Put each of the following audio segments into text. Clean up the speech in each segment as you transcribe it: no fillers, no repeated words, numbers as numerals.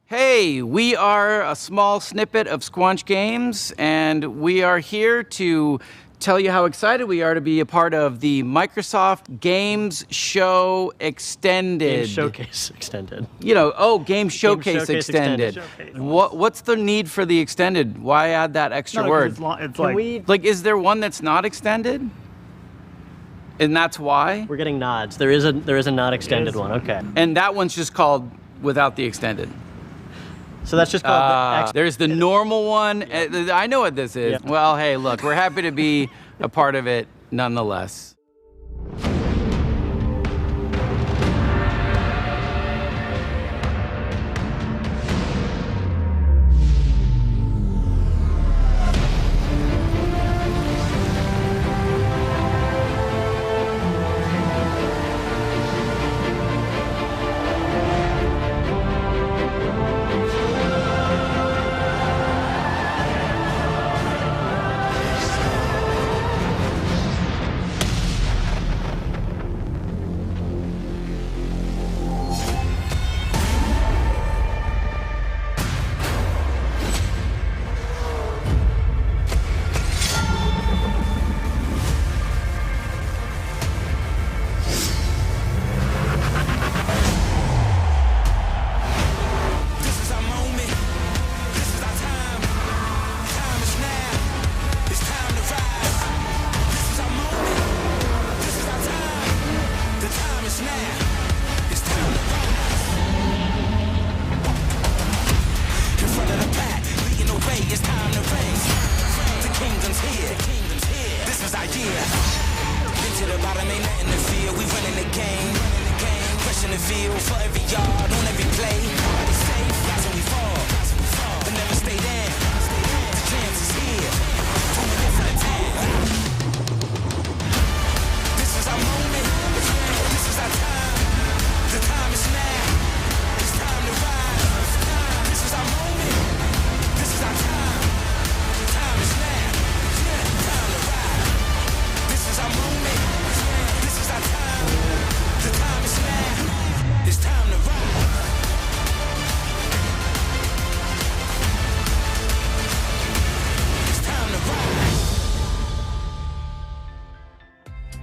Hey, we are a small snippet of Squanch Games, and we are here to tell you how excited we are to be a part of the Microsoft Games Show Extended. Game Showcase Extended. Game Showcase Extended. What's the need for the extended? Why add that extra word? Is there one that's not extended? And that's why? We're getting nods. There is a not extended one, okay. And that one's just called without the extended. So that's just called there's the normal one. I know what this is. Yeah. Well, hey, look, we're happy to be a part of it nonetheless.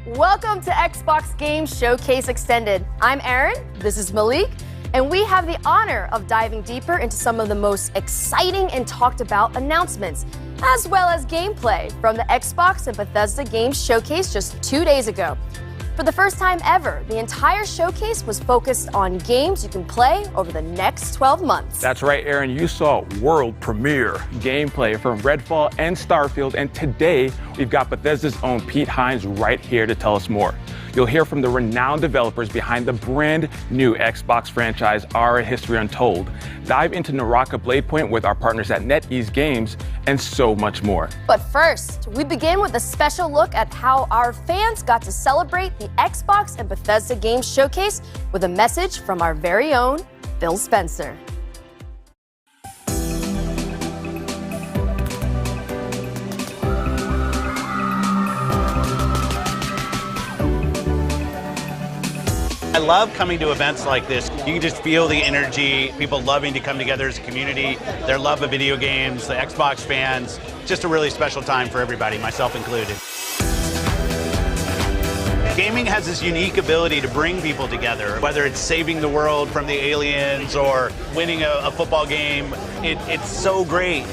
Welcome to Xbox Games Showcase Extended. I'm Erin, this is Malik, and we have the honor of diving deeper into some of the most exciting and talked about announcements, as well as gameplay from the Xbox and Bethesda Games Showcase just 2 days ago. For the first time ever, the entire showcase was focused on games you can play over the next 12 months. That's right, Aaron. You saw world premiere gameplay from Redfall and Starfield, and today we've got Bethesda's own Pete Hines right here to tell us more. You'll hear from the renowned developers behind the brand new Xbox franchise, Our History Untold. Dive into Naraka Bladepoint with our partners at NetEase Games, and so much more. But first, we begin with a special look at how our fans got to celebrate the Xbox and Bethesda Games Showcase with a message from our very own Phil Spencer. I love coming to events like this. You can just feel the energy, people loving to come together as a community, their love of video games, the Xbox fans. Just a really special time for everybody, myself included. Gaming has this unique ability to bring people together, whether it's saving the world from the aliens or winning a football game. It's so great.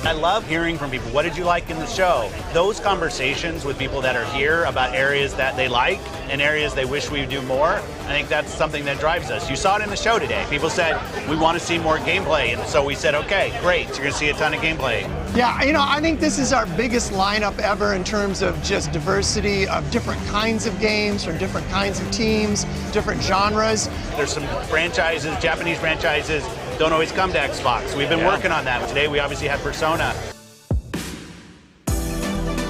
I love hearing from people, what did you like in the show? Those conversations with people that are here about areas that they like and areas they wish we would do more, I think that's something that drives us. You saw it in the show today. People said, we want to see more gameplay, and so we said, okay, great, you're going to see a ton of gameplay. Yeah, I think this is our biggest lineup ever in terms of just diversity of different kinds of games from different kinds of teams, different genres. There's some franchises, Japanese franchises, don't always come to Xbox. We've been working on that. Today we obviously had Persona.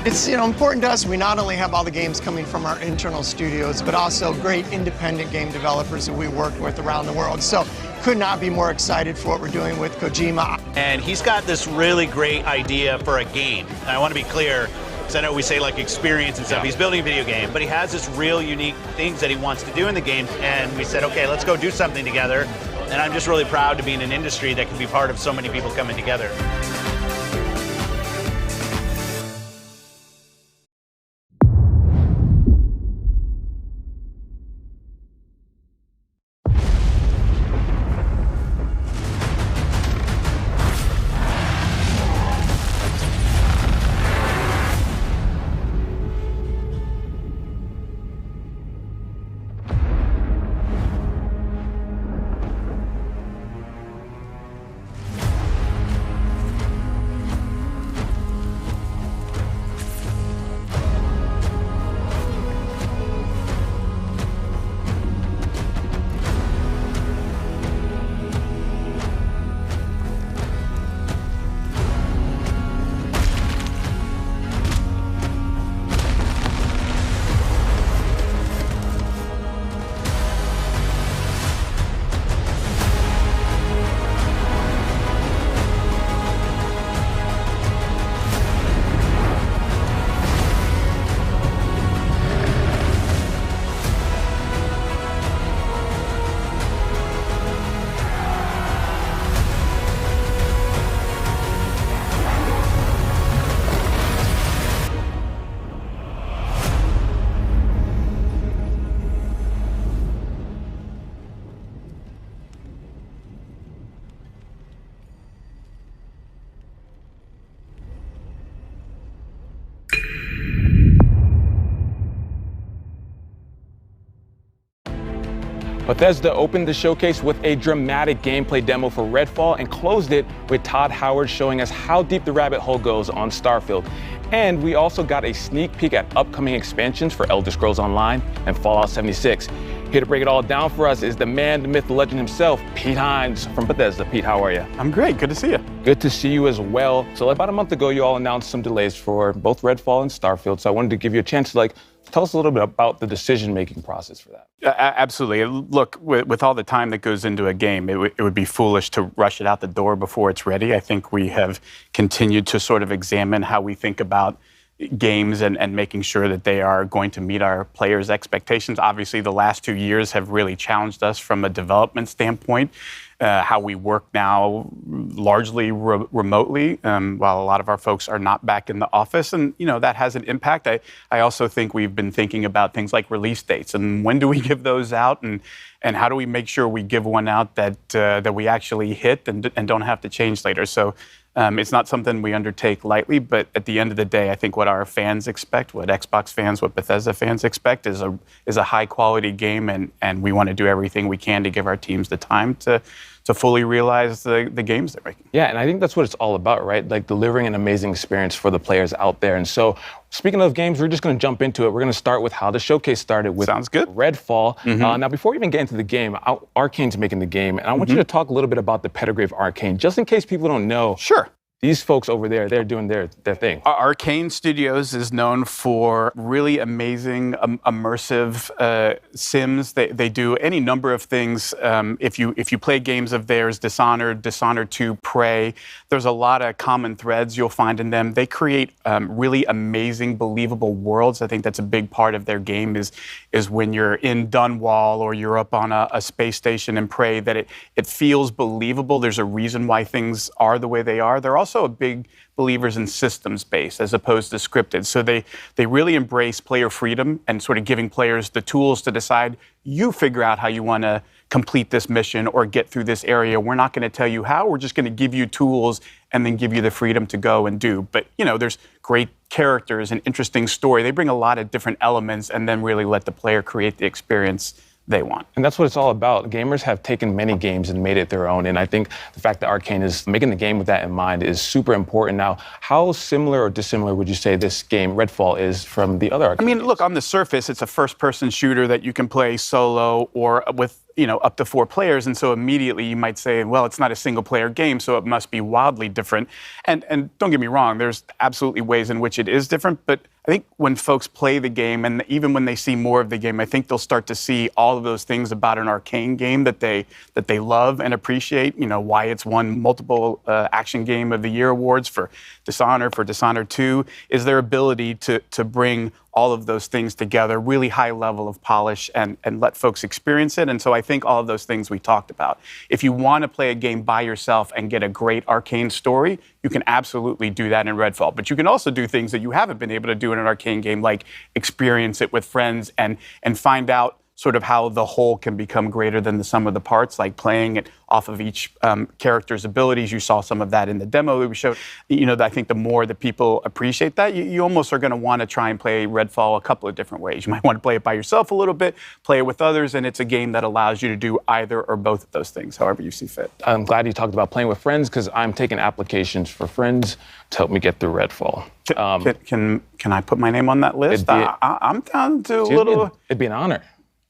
It's important to us. We not only have all the games coming from our internal studios, but also great independent game developers that we work with around the world. So could not be more excited for what we're doing with Kojima. And he's got this really great idea for a game. And I want to be clear, because I know we say like experience and stuff. He's building a video game, but he has this real unique things that he wants to do in the game. And we said, okay, let's go do something together. And I'm just really proud to be in an industry that can be part of so many people coming together. Bethesda opened the showcase with a dramatic gameplay demo for Redfall and closed it with Todd Howard showing us how deep the rabbit hole goes on Starfield. And we also got a sneak peek at upcoming expansions for Elder Scrolls Online and Fallout 76. Here to break it all down for us is the man, the myth, the legend himself, Pete Hines from Bethesda. Pete, how are you? I'm great. Good to see you. Good to see you as well. So about a month ago, you all announced some delays for both Redfall and Starfield. So I wanted to give you a chance to tell us a little bit about the decision-making process for that. Absolutely. Look, with all the time that goes into a game, it would be foolish to rush it out the door before it's ready. I think we have continued to sort of examine how we think about games and making sure that they are going to meet our players' expectations. Obviously, the last 2 years have really challenged us from a development standpoint. How we work now largely remotely, while a lot of our folks are not back in the office. And, that has an impact. I also think we've been thinking about things like release dates and when do we give those out and how do we make sure we give one out that we actually hit and don't have to change later. So it's not something we undertake lightly, but at the end of the day, I think what our fans expect, what Xbox fans, what Bethesda fans expect is a high quality game, and we want to do everything we can to give our teams the time to fully realize the games they're making. Yeah, and I think that's what it's all about, right? Like delivering an amazing experience for the players out there. And so, speaking of games, we're just going to jump into it. We're going to start with how the showcase started with Sounds good. Redfall. Now, before we even get into the game, Arcane's making the game, and I want you to talk a little bit about the pedigree of Arcane, just in case people don't know. Sure. These folks over there, they're doing their thing. Arcane Studios is known for really amazing, immersive sims. They do any number of things. If you play games of theirs, Dishonored 2, Prey, there's a lot of common threads you'll find in them. They create really amazing, believable worlds. I think that's a big part of their game is when you're in Dunwall or you're up on a space station in Prey, that it feels believable. There's a reason why things are the way they are. They're also a big believers in systems-based as opposed to scripted. So they really embrace player freedom and sort of giving players the tools to decide, you figure out how you want to complete this mission or get through this area. We're not going to tell you how. We're just going to give you tools and then give you the freedom to go and do. But, there's great characters and interesting story. They bring a lot of different elements and then really let the player create the experience they want. And that's what it's all about. Gamers have taken many games and made it their own. And I think the fact that Arcane is making the game with that in mind is super important. Now, how similar or dissimilar would you say this game, Redfall, is from the other Arcane games? Look, on the surface, it's a first-person shooter that you can play solo or with up to 4 players. And so immediately you might say, well, it's not a single-player game, so it must be wildly different. And don't get me wrong, there's absolutely ways in which it is different. But I think when folks play the game, and even when they see more of the game, I think they'll start to see all of those things about an Arcane game that they love and appreciate. Why it's won multiple Action Game of the Year awards for Dishonored 2, is their ability to bring all of those things together, really high level of polish, and let folks experience it. And so I think all of those things we talked about. If you want to play a game by yourself and get a great arcane story, you can absolutely do that in Redfall. But you can also do things that you haven't been able to do in an arcane game, like experience it with friends and find out sort of how the whole can become greater than the sum of the parts, like playing it off of each character's abilities. You saw some of that in the demo that we showed. I think the more that people appreciate that, you almost are going to want to try and play Redfall a couple of different ways. You might want to play it by yourself a little bit, play it with others, and it's a game that allows you to do either or both of those things, however you see fit. I'm glad you talked about playing with friends, because I'm taking applications for friends to help me get through Redfall. Can I put my name on that list? I'm down to a little... It'd be an honor.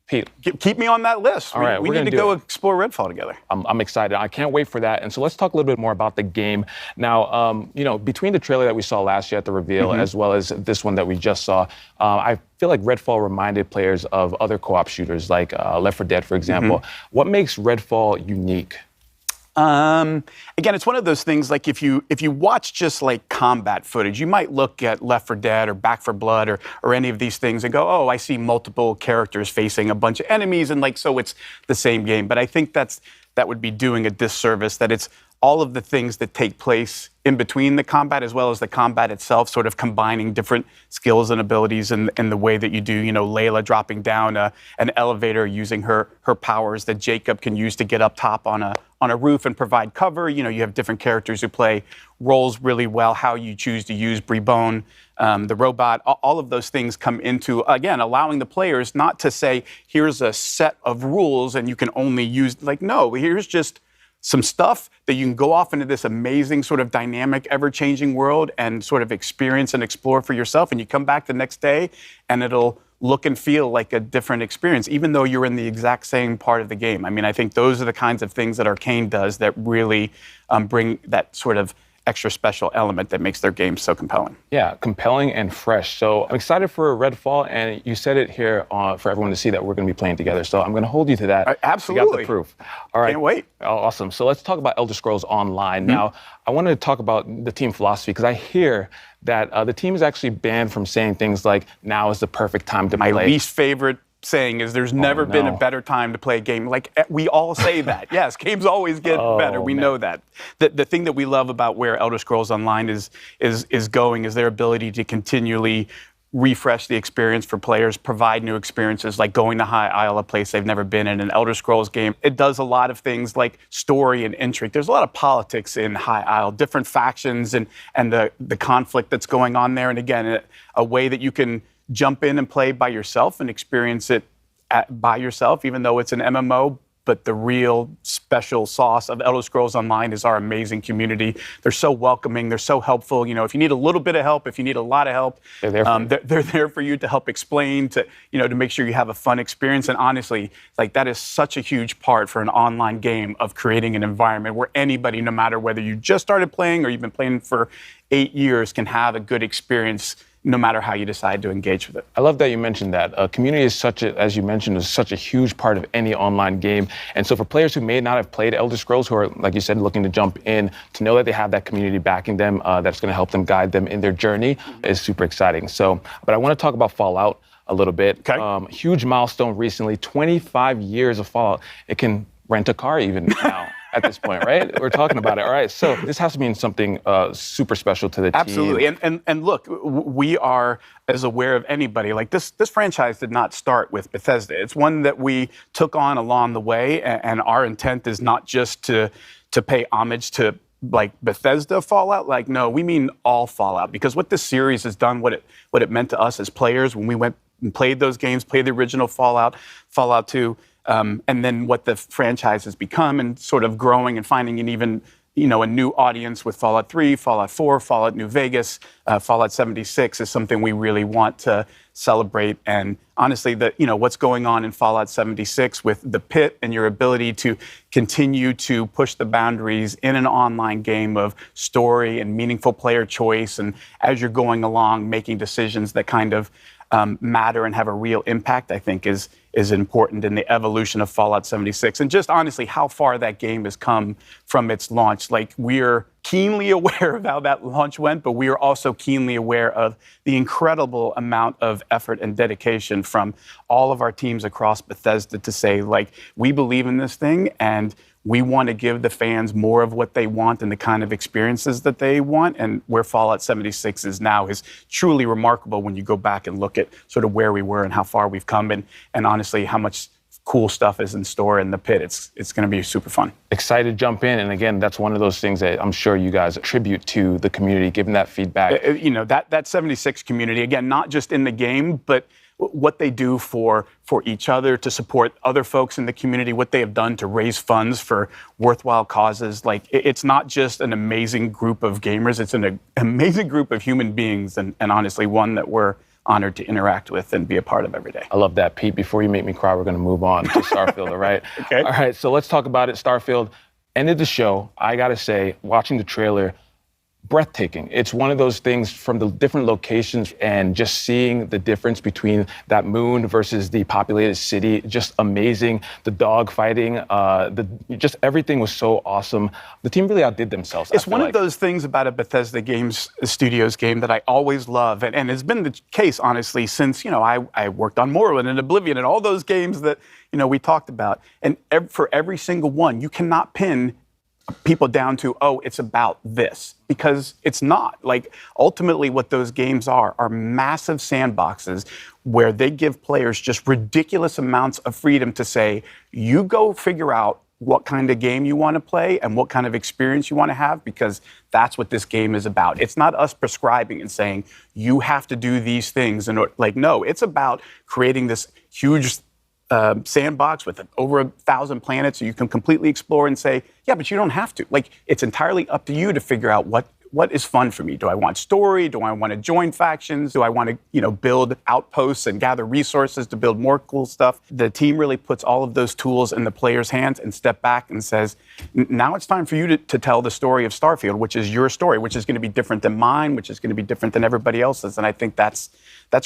Pete. Keep me on that list. All right, we need to go explore Redfall together. I'm excited. I can't wait for that. And so let's talk a little bit more about the game. Now, between the trailer that we saw last year at the reveal, as well as this one that we just saw, I feel like Redfall reminded players of other co-op shooters, like Left 4 Dead, for example. What makes Redfall unique? Again, it's one of those things, like if you watch just like combat footage, you might look at Left 4 Dead or Back 4 Blood or any of these things and go, oh, I see multiple characters facing a bunch of enemies, and like, so it's the same game. But I think that would be doing a disservice, that it's all of the things that take place in between the combat as well as the combat itself, sort of combining different skills and abilities in the way that you do, Layla dropping down an elevator using her powers that Jacob can use to get up top on a roof and provide cover. You have different characters who play roles really well, how you choose to use Brebone, the robot. All of those things come into, again, allowing the players not to say, here's a set of rules and you can only use, like, no, here's just some stuff that you can go off into this amazing sort of dynamic, ever-changing world and sort of experience and explore for yourself. And you come back the next day and it'll look and feel like a different experience, even though you're in the exact same part of the game. I mean, I think those are the kinds of things that Arcane does that really bring that sort of extra special element that makes their game so compelling. Yeah, compelling and fresh. So I'm excited for Redfall, and you said it here for everyone to see that we're going to be playing together. So I'm going to hold you to that. Absolutely. You got the proof. All right. Can't wait. Oh, awesome. So let's talk about Elder Scrolls Online. Now, I want to talk about the team philosophy, because I hear that the team is actually banned from saying things like, now is the perfect time to play. My least favorite saying is there's never been a better time to play a game. Like, we all say that. Yes, games always get better. We know that. The thing that we love about where Elder Scrolls Online is going is their ability to continually refresh the experience for players, provide new experiences, like going to High Isle, a place they've never been in an Elder Scrolls game. It does a lot of things like story and intrigue. There's a lot of politics in High Isle, different factions and the conflict that's going on there. And again, a way that you can jump in and play by yourself and experience it by yourself, even though it's an MMO. But the real special sauce of Elder Scrolls Online is our amazing community. They're so welcoming. They're so helpful. If you need a little bit of help, if you need a lot of help, they're there for you. They're there for you to help explain, to make sure you have a fun experience. And honestly, like, that is such a huge part for an online game, of creating an environment where anybody, no matter whether you just started playing or you've been playing for 8 years, can have a good experience, no matter how you decide to engage with it. I love that you mentioned that. Community is as you mentioned, is such a huge part of any online game. And so for players who may not have played Elder Scrolls, who are, like you said, looking to jump in, to know that they have that community backing them, that's going to help them, guide them in their journey, is super exciting. So, but I want to talk about Fallout a little bit. Okay. Huge milestone recently, 25 years of Fallout. It can rent a car even now. At this point, right? We're talking about it. All right, so this has to mean something super special to the team. Absolutely, and look, we are as aware of anybody. Like, this franchise did not start with Bethesda. It's one that we took on along the way, and our intent is not just to pay homage to, like, Bethesda Fallout. Like, no, we mean all Fallout, because what this series has done, what it meant to us as players when we went and played those games, played the original Fallout 2. And then what the franchise has become, and sort of growing and finding an even, a new audience with Fallout 3, Fallout 4, Fallout New Vegas, Fallout 76 is something we really want to celebrate. And honestly, what's going on in Fallout 76 with the pit and your ability to continue to push the boundaries in an online game of story and meaningful player choice, and as you're going along, making decisions that kind of matter and have a real impact, I think is important in the evolution of Fallout 76. And just honestly, how far that game has come from its launch. Like, we're keenly aware of how that launch went, but we are also keenly aware of the incredible amount of effort and dedication from all of our teams across Bethesda to say, like, we believe in this thing and we want to give the fans more of what they want and the kind of experiences that they want. And where Fallout 76 is now is truly remarkable when you go back and look at sort of where we were and how far we've come, and honestly how much cool stuff is in store in the pit. It's going to be super fun. Excited to jump in. And again, that's one of those things that I'm sure you guys attribute to the community, giving that feedback. You know, that 76 community, again, not just in the game, but what they do for each other, to support other folks in the community, what they have done to raise funds for worthwhile causes. Like, it's not just an amazing group of gamers, it's an amazing group of human beings, and honestly, one that we're honored to interact with and be a part of every day. I love that, Pete. Before you make me cry, we're going to move on to Starfield, all right? Okay. All right, so let's talk about it. Starfield ended the show. I got to say, watching the trailer, breathtaking. It's one of those things from the different locations and just seeing the difference between that moon versus the populated city, just amazing. The dog fighting, just everything was so awesome. The team really outdid themselves. It's one of those things about a Bethesda Games Studios game that I always love, and it's been the case, honestly, since, you know, I worked on Morrowind and Oblivion and all those games that, you know, we talked about. And for every single one, you cannot pin people down to, oh, it's about this, because it's not. Like, ultimately what those games are massive sandboxes where they give players just ridiculous amounts of freedom to say, you go figure out what kind of game you want to play and what kind of experience you want to have, because that's what this game is about. It's not us prescribing and saying, you have to do these things. And like, no, it's about creating this huge sandbox with over 1,000 planets so you can completely explore and say, yeah, but you don't have to. Like, it's entirely up to you to figure out what is fun for me. Do I want story? Do I want to join factions? Do I want to, you know, build outposts and gather resources to build more cool stuff? The team really puts all of those tools in the player's hands and step back and says, now it's time for you to tell the story of Starfield, which is your story, which is going to be different than mine, which is going to be different than everybody else's. And I think that's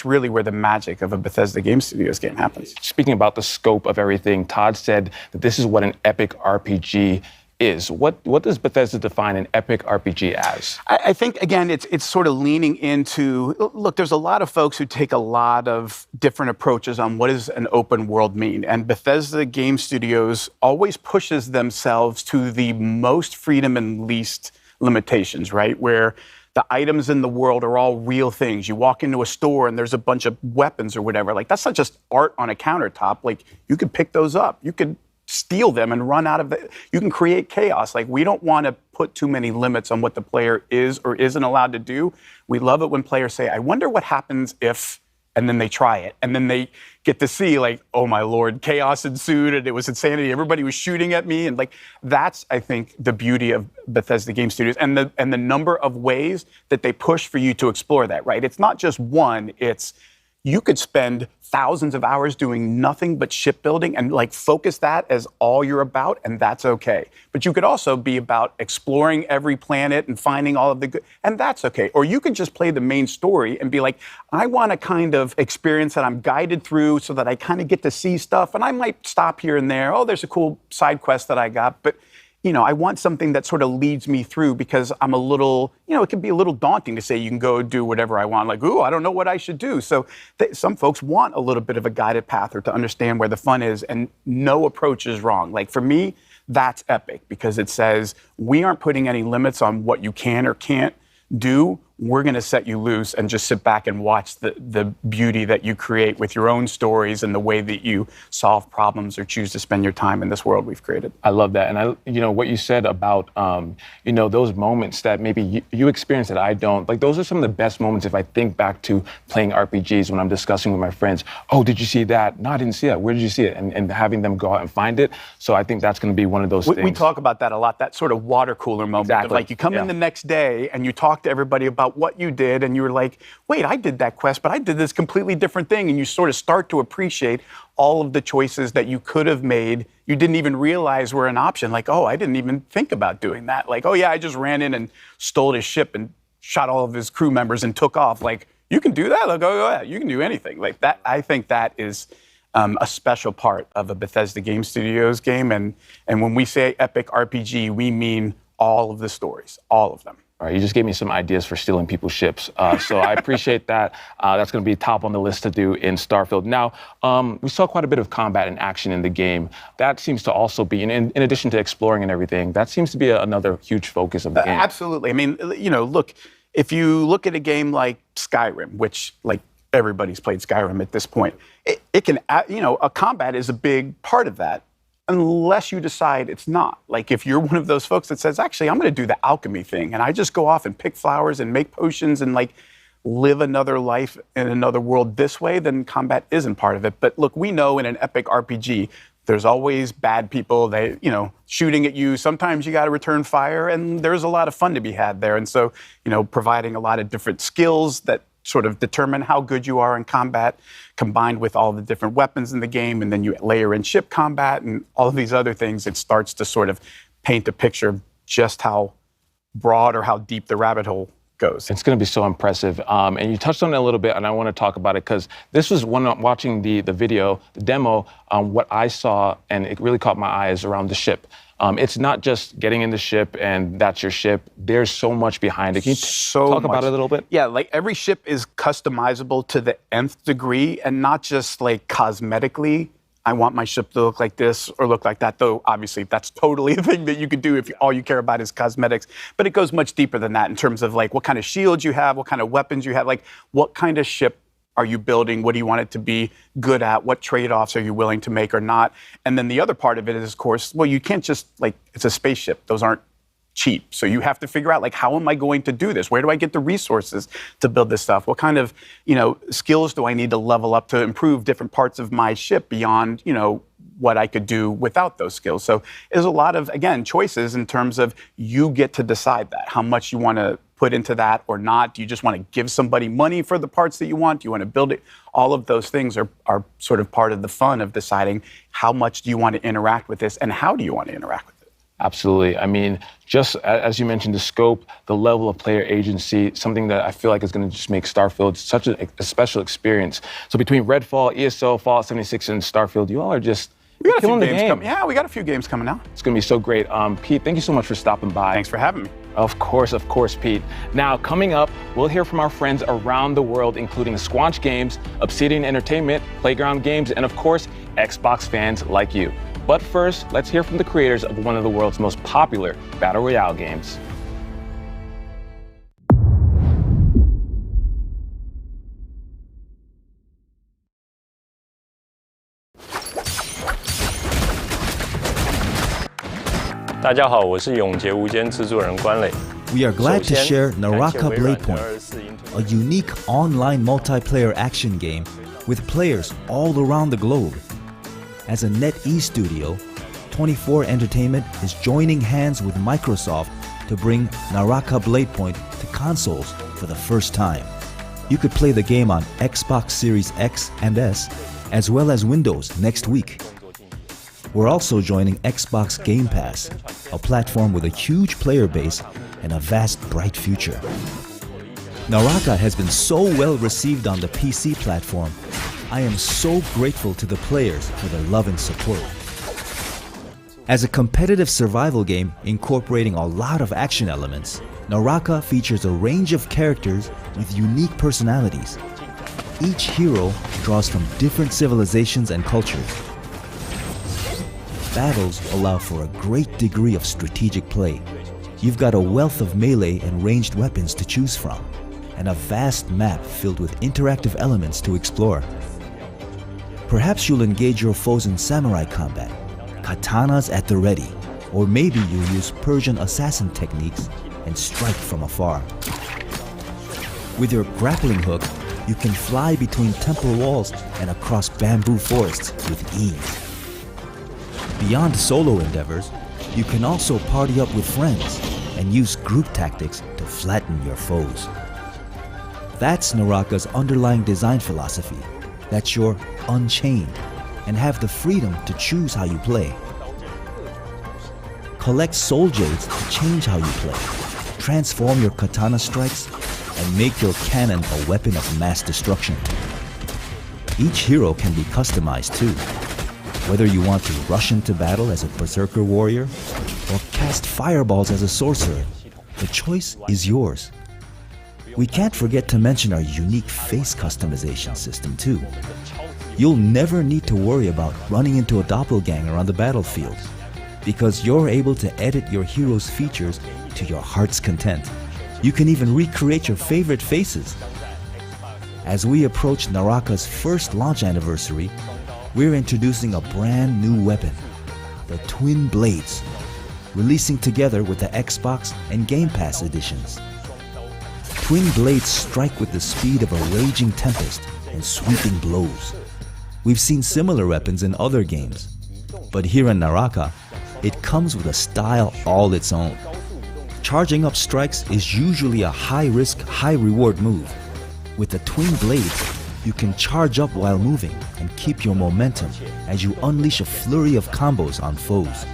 really where the magic of a Bethesda Game Studios game happens. Speaking about the scope of everything, Todd said that this is what an epic RPG is. What does Bethesda define an epic RPG as? I think, again, it's sort of leaning into, look, there's a lot of folks who take a lot of different approaches on what does an open world mean. And Bethesda Game Studios always pushes themselves to the most freedom and least limitations, right? Where the items in the world are all real things. You walk into a store and there's a bunch of weapons or whatever. Like, that's not just art on a countertop. Like, you could pick those up. You could steal them and run out of it. You can create chaos. Like, we don't want to put too many limits on what the player is or isn't allowed to do. We love it when players say, I wonder what happens if, and then they try it. And then they get to see, like, oh my Lord, chaos ensued and it was insanity. Everybody was shooting at me. And like, that's, I think, the beauty of Bethesda Game Studios and the number of ways that they push for you to explore that, right? It's not just one, it's, you could spend thousands of hours doing nothing but shipbuilding and like focus that as all you're about, and that's okay. But you could also be about exploring every planet and finding all of the good, and that's okay. Or you could just play the main story and be like, I want a kind of experience that I'm guided through so that I kind of get to see stuff, and I might stop here and there. Oh, there's a cool side quest that I got, but you know, I want something that sort of leads me through, because I'm a little, you know, it can be a little daunting to say you can go do whatever I want. Like, ooh, I don't know what I should do. So some folks want a little bit of a guided path or to understand where the fun is, and no approach is wrong. Like, for me, that's epic, because it says we aren't putting any limits on what you can or can't do. We're going to set you loose and just sit back and watch the beauty that you create with your own stories and the way that you solve problems or choose to spend your time in this world we've created. I love that. And you know, what you said about, you know, those moments that maybe you experience that I don't, like, those are some of the best moments if I think back to playing RPGs when I'm discussing with my friends, oh, did you see that? No, I didn't see that. Where did you see it? And having them go out and find it. So I think that's going to be one of those things. We talk about that a lot, that sort of water cooler moment. Exactly. Of like, you come in the next day and you talk to everybody about what you did, and you were like, wait, I did that quest, but I did this completely different thing. And you sort of start to appreciate all of the choices that you could have made, you didn't even realize were an option. Like, oh, I didn't even think about doing that. Like, oh yeah, I just ran in and stole his ship and shot all of his crew members and took off. Like, you can do that? Like, oh yeah, you can do anything. Like that, I think that is a special part of a Bethesda Game Studios game. And when we say epic RPG, we mean all of the stories, all of them. All right, you just gave me some ideas for stealing people's ships. So I appreciate that. That's going to be top on the list to do in Starfield. Now, we saw quite a bit of combat and action in the game. That seems to also be, in addition to exploring and everything, that seems to be another huge focus of the game. Absolutely. I mean, look, if you look at a game like Skyrim, which like everybody's played Skyrim at this point, it can, a combat is a big part of that. Unless you decide it's not. Like if you're one of those folks that says, actually, I'm going to do the alchemy thing and I just go off and pick flowers and make potions and like live another life in another world this way, then combat isn't part of it. But look, we know in an epic RPG, there's always bad people, shooting at you. Sometimes you got to return fire, and there's a lot of fun to be had there. And so, providing a lot of different skills that sort of determine how good you are in combat, combined with all the different weapons in the game, and then you layer in ship combat and all of these other things, it starts to sort of paint a picture of just how broad or how deep the rabbit hole goes. It's going to be so impressive. And you touched on it a little bit, and I want to talk about it because this was watching the video, the demo, what I saw, and it really caught my eye is around the ship. It's not just getting in the ship and that's your ship. There's so much behind it. Can you talk about it a little bit? Yeah, like every ship is customizable to the nth degree, and not just like cosmetically. I want my ship to look like this or look like that, though obviously that's totally a thing that you could do if all you care about is cosmetics. But it goes much deeper than that in terms of like what kind of shields you have, what kind of weapons you have, like what kind of ship are you building? What do you want it to be good at? What trade-offs are you willing to make or not? And then the other part of it is, of course, well, you can't just, it's a spaceship. Those aren't cheap. So you have to figure out, how am I going to do this? Where do I get the resources to build this stuff? What kind of, skills do I need to level up to improve different parts of my ship beyond, what I could do without those skills? So there's a lot of, again, choices in terms of you get to decide that, how much you want to put into that or not. Do you just want to give somebody money for the parts that you want? Do you want to build it? All of those things are sort of part of the fun of deciding how much do you want to interact with this and how do you want to interact with it. Absolutely. I mean, just as you mentioned, the scope, the level of player agency, something that I feel like is going to just make Starfield such a special experience. So between Redfall, ESO, Fallout 76, and Starfield, you all are just killing the game. Yeah, we got a few games coming out. It's going to be so great. Pete, thank you so much for stopping by. Thanks for having me. Of course, Pete. Now, coming up, we'll hear from our friends around the world, including Squanch Games, Obsidian Entertainment, Playground Games, and of course, Xbox fans like you. But first, let's hear from the creators of one of the world's most popular Battle Royale games.大家好，我是永劫无间制作人关磊。 We are glad to share Naraka Bladepoint, a unique online multiplayer action game with players all around the globe. As a NetEase studio, 24 Entertainment is joining hands with Microsoft to bring Naraka Bladepoint to consoles for the first time. You could play the game on Xbox Series X and S, as well as Windows next week. We're also joining Xbox Game Pass, a platform with a huge player base and a vast, bright future. Naraka has been so well received on the PC platform. I am so grateful to the players for their love and support. As a competitive survival game incorporating a lot of action elements, Naraka features a range of characters with unique personalities. Each hero draws from different civilizations and cultures. Battles allow for a great degree of strategic play. You've got a wealth of melee and ranged weapons to choose from, and a vast map filled with interactive elements to explore. Perhaps you'll engage your foes in samurai combat, katanas at the ready, or maybe you'll use Persian assassin techniques and strike from afar. With your grappling hook, you can fly between temple walls and across bamboo forests with ease. Beyond solo endeavors, you can also party up with friends and use group tactics to flatten your foes. That's Naraka's underlying design philosophy, that you're unchained and have the freedom to choose how you play. Collect soul jades to change how you play, transform your katana strikes, and make your cannon a weapon of mass destruction. Each hero can be customized too. Whether you want to rush into battle as a berserker warrior, or cast fireballs as a sorcerer. The choice is yours. We can't forget to mention our unique face customization system too. You'll never need to worry about running into a doppelganger on the battlefield, because you're able to edit your hero's features to your heart's content. You can even recreate your favorite faces. As we approach Naraka's first launch anniversary, we're introducing a brand new weapon, the Twin Blades, releasing together with the Xbox and Game Pass editions. Twin Blades strike with the speed of a raging tempest and sweeping blows. We've seen similar weapons in other games, but here in Naraka, it comes with a style all its own. Charging up strikes is usually a high-risk, high-reward move. With the Twin Blades, you can charge up while moving and keep your momentum as you unleash a flurry of combos on foes.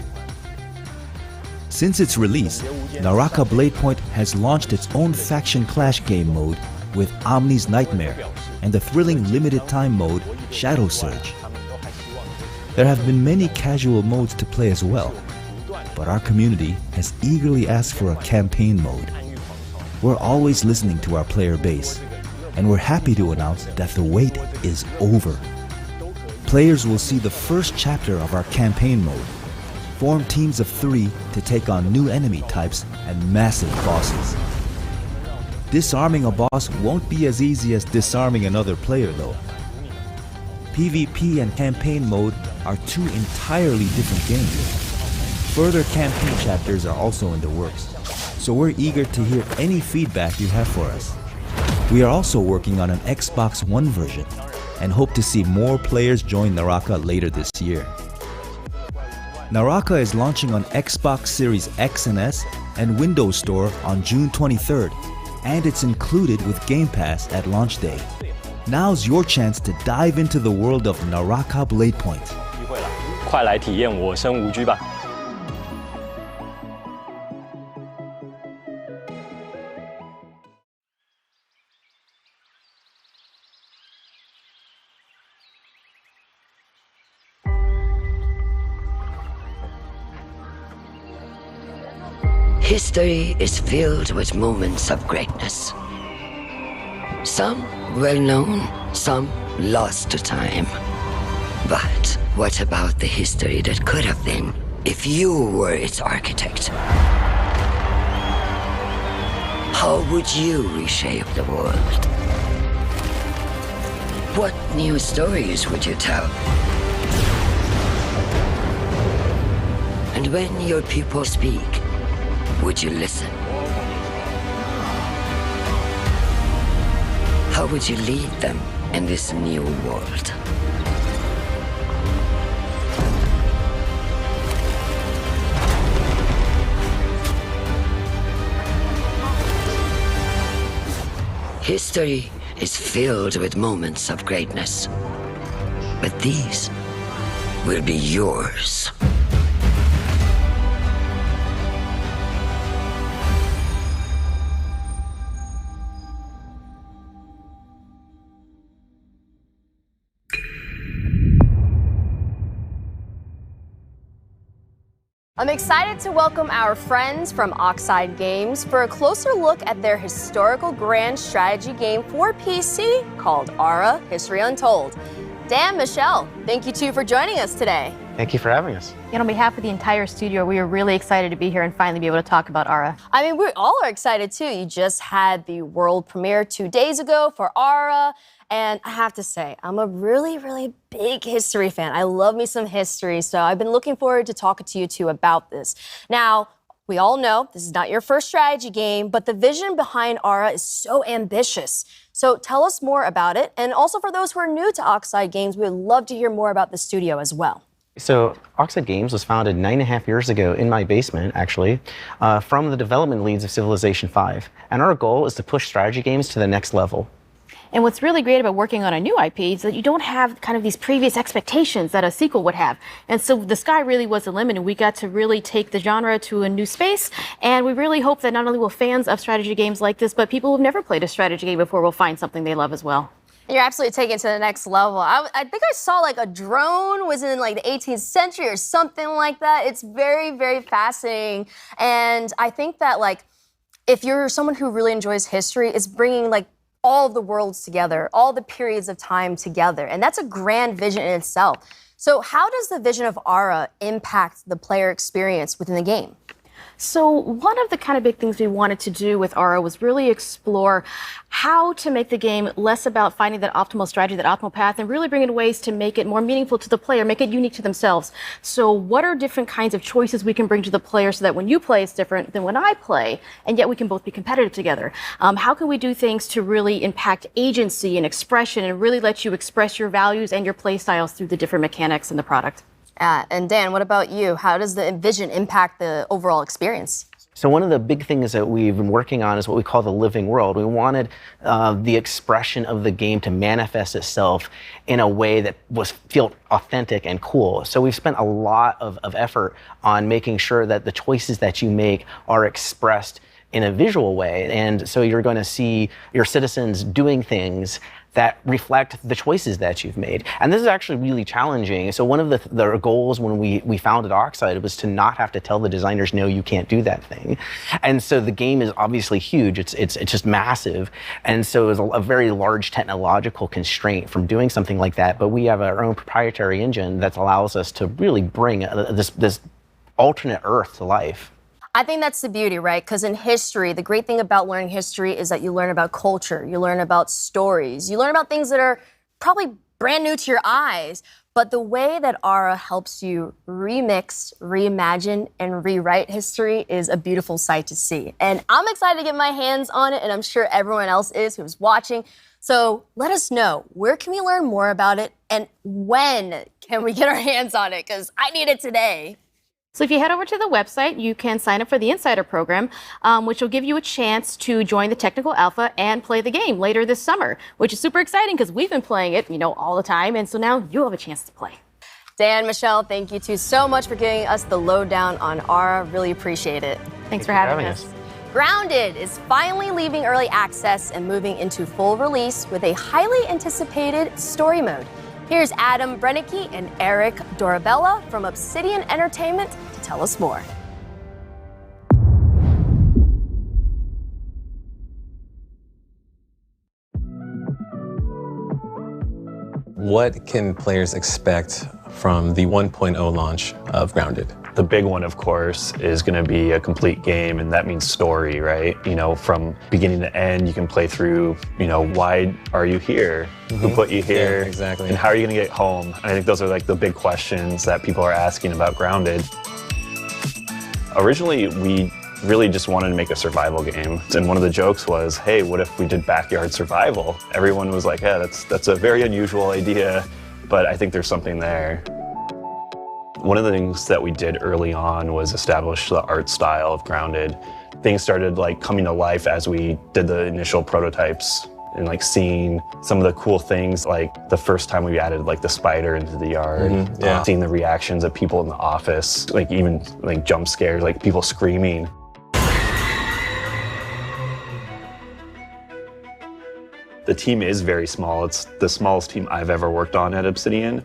Since its release, Naraka Bladepoint has launched its own faction clash game mode with Omni's Nightmare and the thrilling limited-time mode Shadow Surge. There have been many casual modes to play as well, but our community has eagerly asked for a campaign mode. We're always listening to our player base, and we're happy to announce that the wait is over. Players will see the first chapter of our campaign mode. Form teams of 3 to take on new enemy types and massive bosses. Disarming a boss won't be as easy as disarming another player though. PvP and campaign mode are two entirely different games. Further campaign chapters are also in the works, so we're eager to hear any feedback you have for us. We are also working on an Xbox One version and hope to see more players join Naraka later this year. Naraka is launching on Xbox Series X and S and Windows Store on June 23rd, and it's included with Game Pass at launch day. Now's your chance to dive into the world of Naraka Bladepoint. 快来体验我生无拘吧！ History is filled with moments of greatness. Some well known, some lost to time. But what about the history that could have been if you were its architect? How would you reshape the world? What new stories would you tell? And when your people speak, would you listen? How would you lead them in this new world? History is filled with moments of greatness, but these will be yours. I'm excited to welcome our friends from Oxide Games for a closer look at their historical grand strategy game for PC called Ara: History Untold. Dan, Michelle, thank you two for joining us today. Thank you for having us. And on behalf of the entire studio, we are really excited to be here and finally be able to talk about Ara. I mean, we all are excited too. You just had the world premiere 2 days ago for Ara. And I have to say, I'm a really, really big history fan. I love me some history, so I've been looking forward to talking to you two about this. Now, we all know this is not your first strategy game, but the vision behind Ara is so ambitious. So tell us more about it. And also for those who are new to Oxide Games, we would love to hear more about the studio as well. So Oxide Games was founded 9.5 years ago in my basement, actually, from the development leads of Civilization V. And our goal is to push strategy games to the next level. And what's really great about working on a new IP is that you don't have kind of these previous expectations that a sequel would have. And so the sky really was the limit, and we got to really take the genre to a new space. And we really hope that not only will fans of strategy games like this, but people who've never played a strategy game before will find something they love as well. You're absolutely taking it to the next level. I think I saw like a drone was in like the 18th century or something like that. It's very, very fascinating. And I think that like if you're someone who really enjoys history, it's bringing like all of the worlds together, all the periods of time together. And that's a grand vision in itself. So how does the vision of Ara impact the player experience within the game? So one of the kind of big things we wanted to do with Ara was really explore how to make the game less about finding that optimal strategy, that optimal path, and really bring in ways to make it more meaningful to the player, make it unique to themselves. So what are different kinds of choices we can bring to the player so that when you play, it's different than when I play, and yet we can both be competitive together? How can we do things to really impact agency and expression and really let you express your values and your play styles through the different mechanics in the product? And Dan, what about you? How does the vision impact the overall experience? So one of the big things that we've been working on is what we call the living world. We wanted the expression of the game to manifest itself in a way that felt authentic and cool. So we've spent a lot of effort on making sure that the choices that you make are expressed in a visual way. And so you're going to see your citizens doing things that reflect the choices that you've made. And this is actually really challenging. So one of the goals when we founded Oxide was to not have to tell the designers, no, you can't do that thing. And so the game is obviously huge. It's just massive. And so it was a very large technological constraint from doing something like that. But we have our own proprietary engine that allows us to really bring this alternate Earth to life. I think that's the beauty, right? Because in history, the great thing about learning history is that you learn about culture, you learn about stories, you learn about things that are probably brand new to your eyes. But the way that Ara helps you remix, reimagine, and rewrite history is a beautiful sight to see. And I'm excited to get my hands on it, and I'm sure everyone else is who's watching. So let us know, where can we learn more about it, and when can we get our hands on it? Because I need it today. So if you head over to the website, you can sign up for the Insider program, which will give you a chance to join the technical alpha and play the game later this summer, which is super exciting because we've been playing it, all the time. And so now you have a chance to play. Dan, Michelle, thank you two so much for giving us the lowdown on Ara. Really appreciate it. Thanks for having us. Grounded is finally leaving early access and moving into full release with a highly anticipated story mode. Here's Adam Brennicke and Eric Dorabella from Obsidian Entertainment to tell us more. What can players expect from the 1.0 launch of Grounded? The big one, of course, is going to be a complete game, and that means story, right? From beginning to end, you can play through, why are you here? Who put you here? Yeah, exactly. And how are you going to get home? And I think those are like the big questions that people are asking about Grounded. Originally, we really just wanted to make a survival game. And one of the jokes was, hey, what if we did backyard survival? Everyone was like, yeah, that's a very unusual idea, but I think there's something there. One of the things that we did early on was establish the art style of Grounded. Things started coming to life as we did the initial prototypes and seeing some of the cool things, like the first time we added the spider into the yard, seeing the reactions of people in the office, even jump scares, people screaming. The team is very small. It's the smallest team I've ever worked on at Obsidian.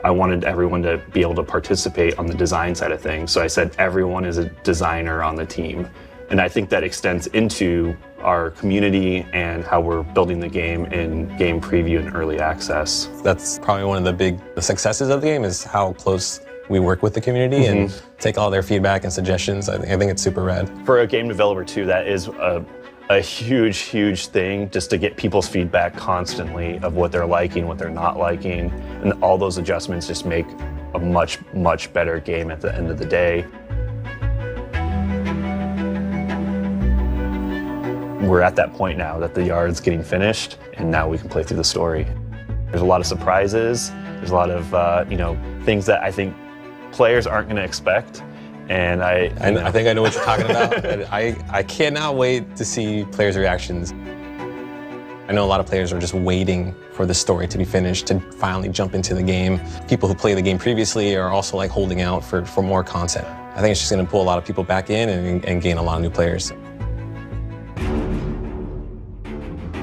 I wanted everyone to be able to participate on the design side of things. So I said everyone is a designer on the team. And I think that extends into our community and how we're building the game in game preview and early access. That's probably one of the big successes of the game, is how close we work with the community and take all their feedback and suggestions. I think it's super rad. For a game developer too, that is a huge, huge thing, just to get people's feedback constantly of what they're liking, what they're not liking. And all those adjustments just make a much, much better game at the end of the day. We're at that point now that the yard's getting finished, and now we can play through the story. There's a lot of surprises. There's a lot of things that I think players aren't going to expect. And I think I know what you're talking about. I cannot wait to see players' reactions. I know a lot of players are just waiting for the story to be finished to finally jump into the game. People who played the game previously are also holding out for more content. I think it's just going to pull a lot of people back in and gain a lot of new players.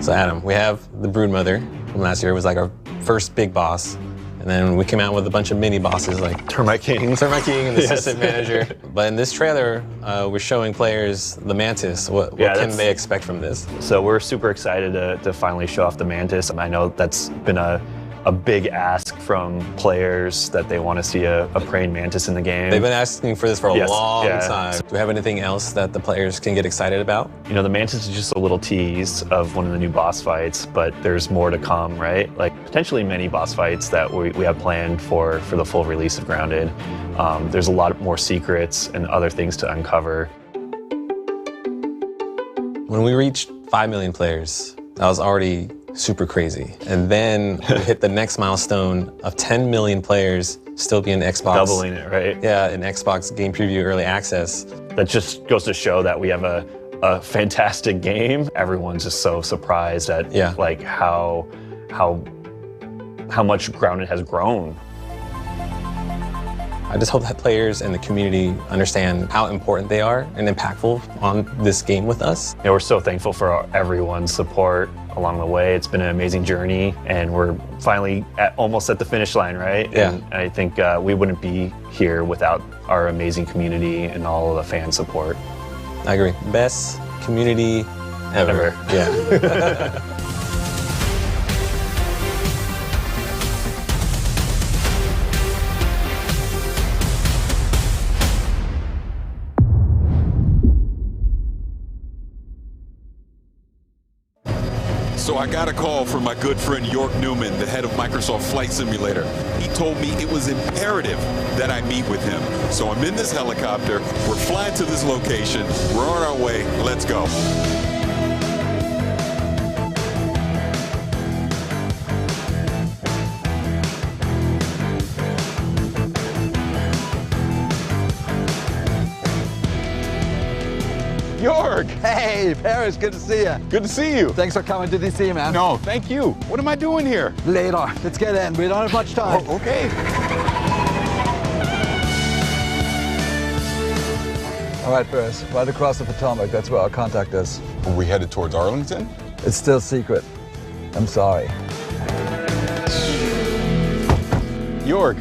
So Adam, we have the Broodmother from last year. It was like our first big boss. And then we came out with a bunch of mini bosses like Termite King. Termite King and the Assistant Manager. But in this trailer, we're showing players the Mantis. What can they expect from this? So we're super excited to finally show off the Mantis. I know that's been a big ask from players that they want to see a praying mantis in the game. They've been asking for this for a long time. Do we have anything else that the players can get excited about? You know, the mantis is just a little tease of one of the new boss fights, but there's more to come, right? Like potentially many boss fights that we have planned for the full release of Grounded. There's a lot more secrets and other things to uncover. When we reached 5 million players, that was already super crazy. And then we hit the next milestone of 10 million players still being Xbox. Doubling it, right? Yeah, in Xbox Game Preview Early Access. That just goes to show that we have a fantastic game. Everyone's just so surprised at like how much Grounded has grown. I just hope that players and the community understand how important they are and impactful on this game with us. Yeah, we're so thankful for everyone's support along the way. It's been an amazing journey, and we're finally almost at the finish line, right? Yeah. And I think we wouldn't be here without our amazing community and all of the fan support. I agree. Best community ever. Yeah. So I got a call from my good friend York Newman, the head of Microsoft Flight Simulator. He told me it was imperative that I meet with him. So I'm in this helicopter, we're flying to this location, we're on our way, let's go. York! Hey, Paris, good to see you. Good to see you. Thanks for coming to DC, man. No, thank you. What am I doing here? Later. Let's get in. We don't have much time. Oh, okay. All right, Paris, right across the Potomac. That's where our contact is. Are we headed towards Arlington? It's still secret. I'm sorry. York,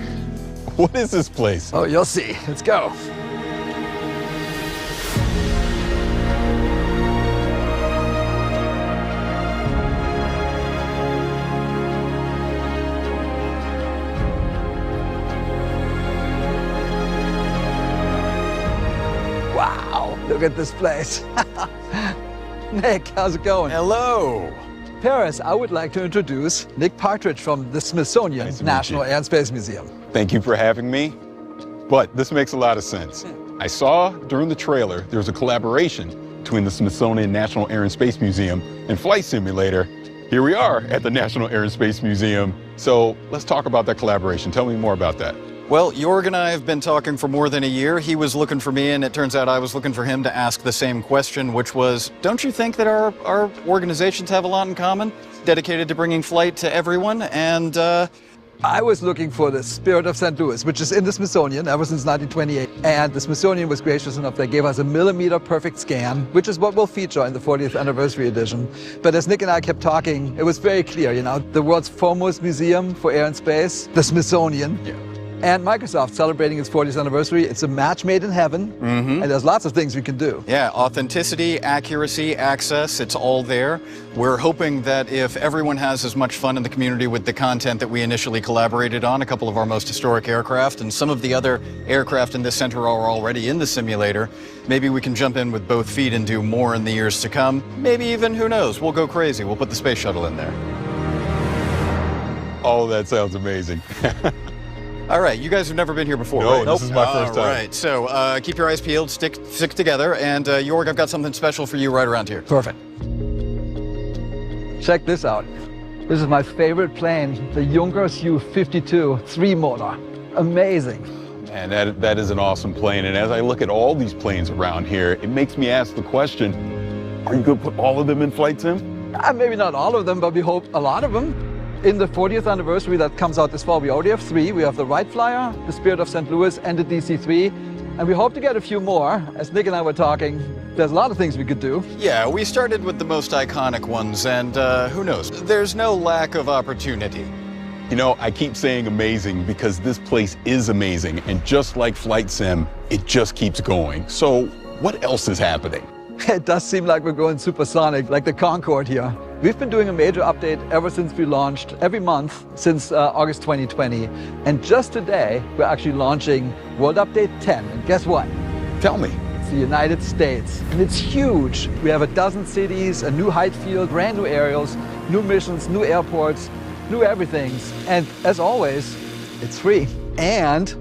what is this place? Oh, you'll see. Let's go. Look at this place. Nick, how's it going? Hello. Paris, I would like to introduce Nick Partridge from the Smithsonian National Air and Space Museum. Thank you for having me. But this makes a lot of sense. I saw during the trailer there was a collaboration between the Smithsonian National Air and Space Museum and Flight Simulator. Here we are at the National Air and Space Museum. So let's talk about that collaboration. Tell me more about that. Well, Jorg and I have been talking for more than a year. He was looking for me, and it turns out I was looking for him to ask the same question, which was, don't you think that our organizations have a lot in common? Dedicated to bringing flight to everyone, and I was looking for the Spirit of St. Louis, which is in the Smithsonian ever since 1928. And the Smithsonian was gracious enough, they gave us a millimeter perfect scan, which is what we'll feature in the 40th anniversary edition. But as Nick and I kept talking, it was very clear, you know, the world's foremost museum for air and space, the Smithsonian. Yeah. And Microsoft celebrating its 40th anniversary. It's a match made in heaven, and there's lots of things we can do. Yeah, authenticity, accuracy, access, it's all there. We're hoping that if everyone has as much fun in the community with the content that we initially collaborated on, a couple of our most historic aircraft, and some of the other aircraft in this center are already in the simulator, maybe we can jump in with both feet and do more in the years to come. Maybe even, who knows, we'll go crazy. We'll put the space shuttle in there. Oh, that sounds amazing. All right, you guys have never been here before, no, right? This is my first time. All right, so keep your eyes peeled, stick together, and Jorg, I've got something special for you right around here. Perfect. Check this out. This is my favorite plane, the Junkers Ju-52 3-motor. Amazing. And that is an awesome plane. And as I look at all these planes around here, it makes me ask the question, are you going to put all of them in flight sim? Maybe not all of them, but we hope a lot of them. In the 40th anniversary that comes out this fall, we already have 3. We have the Wright Flyer, the Spirit of St. Louis, and the DC-3. And we hope to get a few more. As Nick and I were talking, There's a lot of things we could do. Yeah, we started with the most iconic ones, and who knows? There's no lack of opportunity. You know, I keep saying amazing because this place is amazing, and just like Flight Sim, it just keeps going. So what else is happening? It does seem like we're going supersonic, like the Concorde here. We've been doing a major update ever since we launched, every month since August 2020. And just today, we're actually launching World Update 10. And guess what? Tell me. It's the United States. And it's huge. We have a dozen cities, a new height field, brand new aerials, new missions, new airports, new everythings. And as always, it's free. And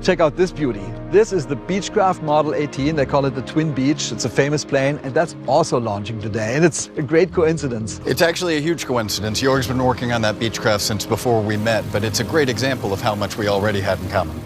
check out this beauty. This is the Beechcraft Model 18. They call it the Twin Beach. It's a famous plane, and that's also launching today. And it's a great coincidence. It's actually a huge coincidence. Jorg's been working on that Beechcraft since before we met, but it's a great example of how much we already had in common.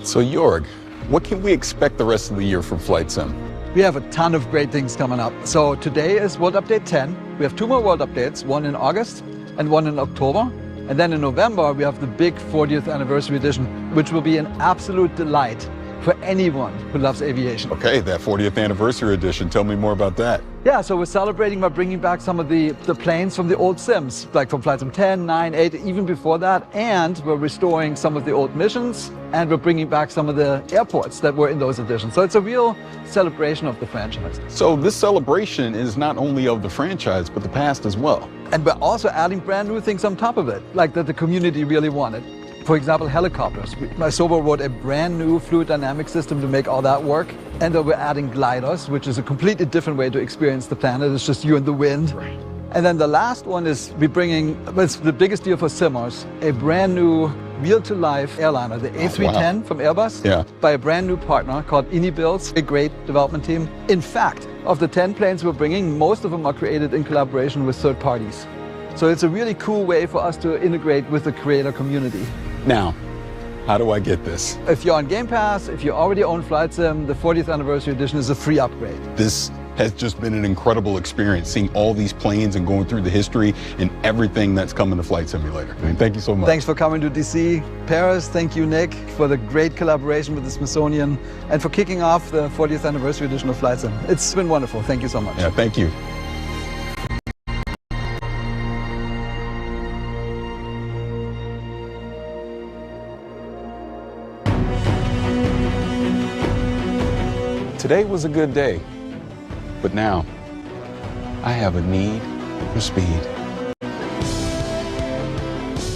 So Jorg, what can we expect the rest of the year from Flight Sim? We have a ton of great things coming up. So today is World Update 10. We have 2 more World Updates, one in August and one in October. And then in November, we have the big 40th anniversary edition, which will be an absolute delight for anyone who loves aviation. Okay, that 40th anniversary edition, tell me more about that. Yeah, so we're celebrating by bringing back some of the planes from the old Sims, like from Flight Sim 10, 9, 8, even before that. And we're restoring some of the old missions, and we're bringing back some of the airports that were in those editions. So it's a real celebration of the franchise. So this celebration is not only of the franchise, but the past as well. And we're also adding brand new things on top of it, like that the community really wanted. For example, helicopters. Sobo wrote a brand new fluid dynamic system to make all that work. And then we're adding gliders, which is a completely different way to experience the planet. It's just you and the wind. Right. And then the last one is we're bringing, it's the biggest deal for simmers, a brand new real-to-life airliner, the A310 from Airbus, by a brand new partner called Builds, a great development team. In fact, of the 10 planes we're bringing, most of them are created in collaboration with third parties. So it's a really cool way for us to integrate with the creator community. Now, how do I get this? If you're on Game Pass, if you already own Flight Sim, the 40th anniversary edition is a free upgrade. This has just been an incredible experience, seeing all these planes and going through the history and everything that's coming to Flight Simulator. I mean, thank you so much. Thanks for coming to DC. Paris, thank you, Nick, for the great collaboration with the Smithsonian and for kicking off the 40th anniversary edition of Flight Sim. It's been wonderful. Thank you so much. Yeah, thank you. Today was a good day, but now I have a need for speed.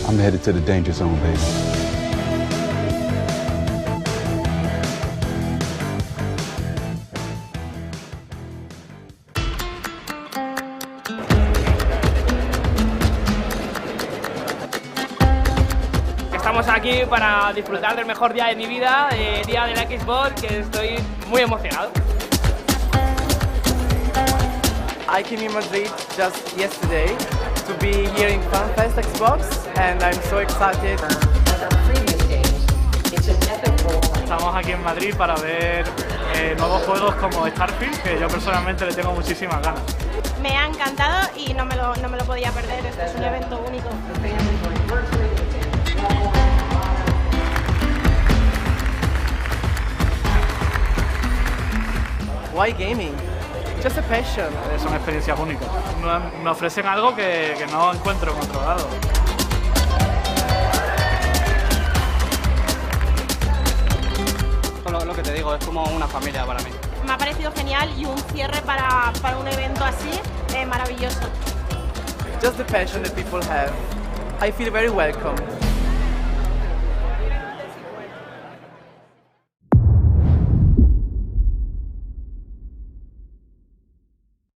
I'm headed to the danger zone, baby. Estamos aquí para disfrutar del mejor día de mi vida, día de la Xbox, que estoy muy emocionado. I came in Madrid just yesterday to be here in FanFest Xbox, and I'm so excited. Estamos aquí en Madrid para ver nuevos juegos como Starfield, que yo personalmente le tengo muchísimas ganas. Me ha encantado y no me lo podía perder, este es un evento único. Why gaming? Just a passion. Son experiencias únicas. Me ofrecen algo que no encuentro en otro lado. Lo que te digo, es como una familia para mí. Me ha parecido genial y un cierre para un evento así, maravilloso. Just the passion that people have. I feel very welcome.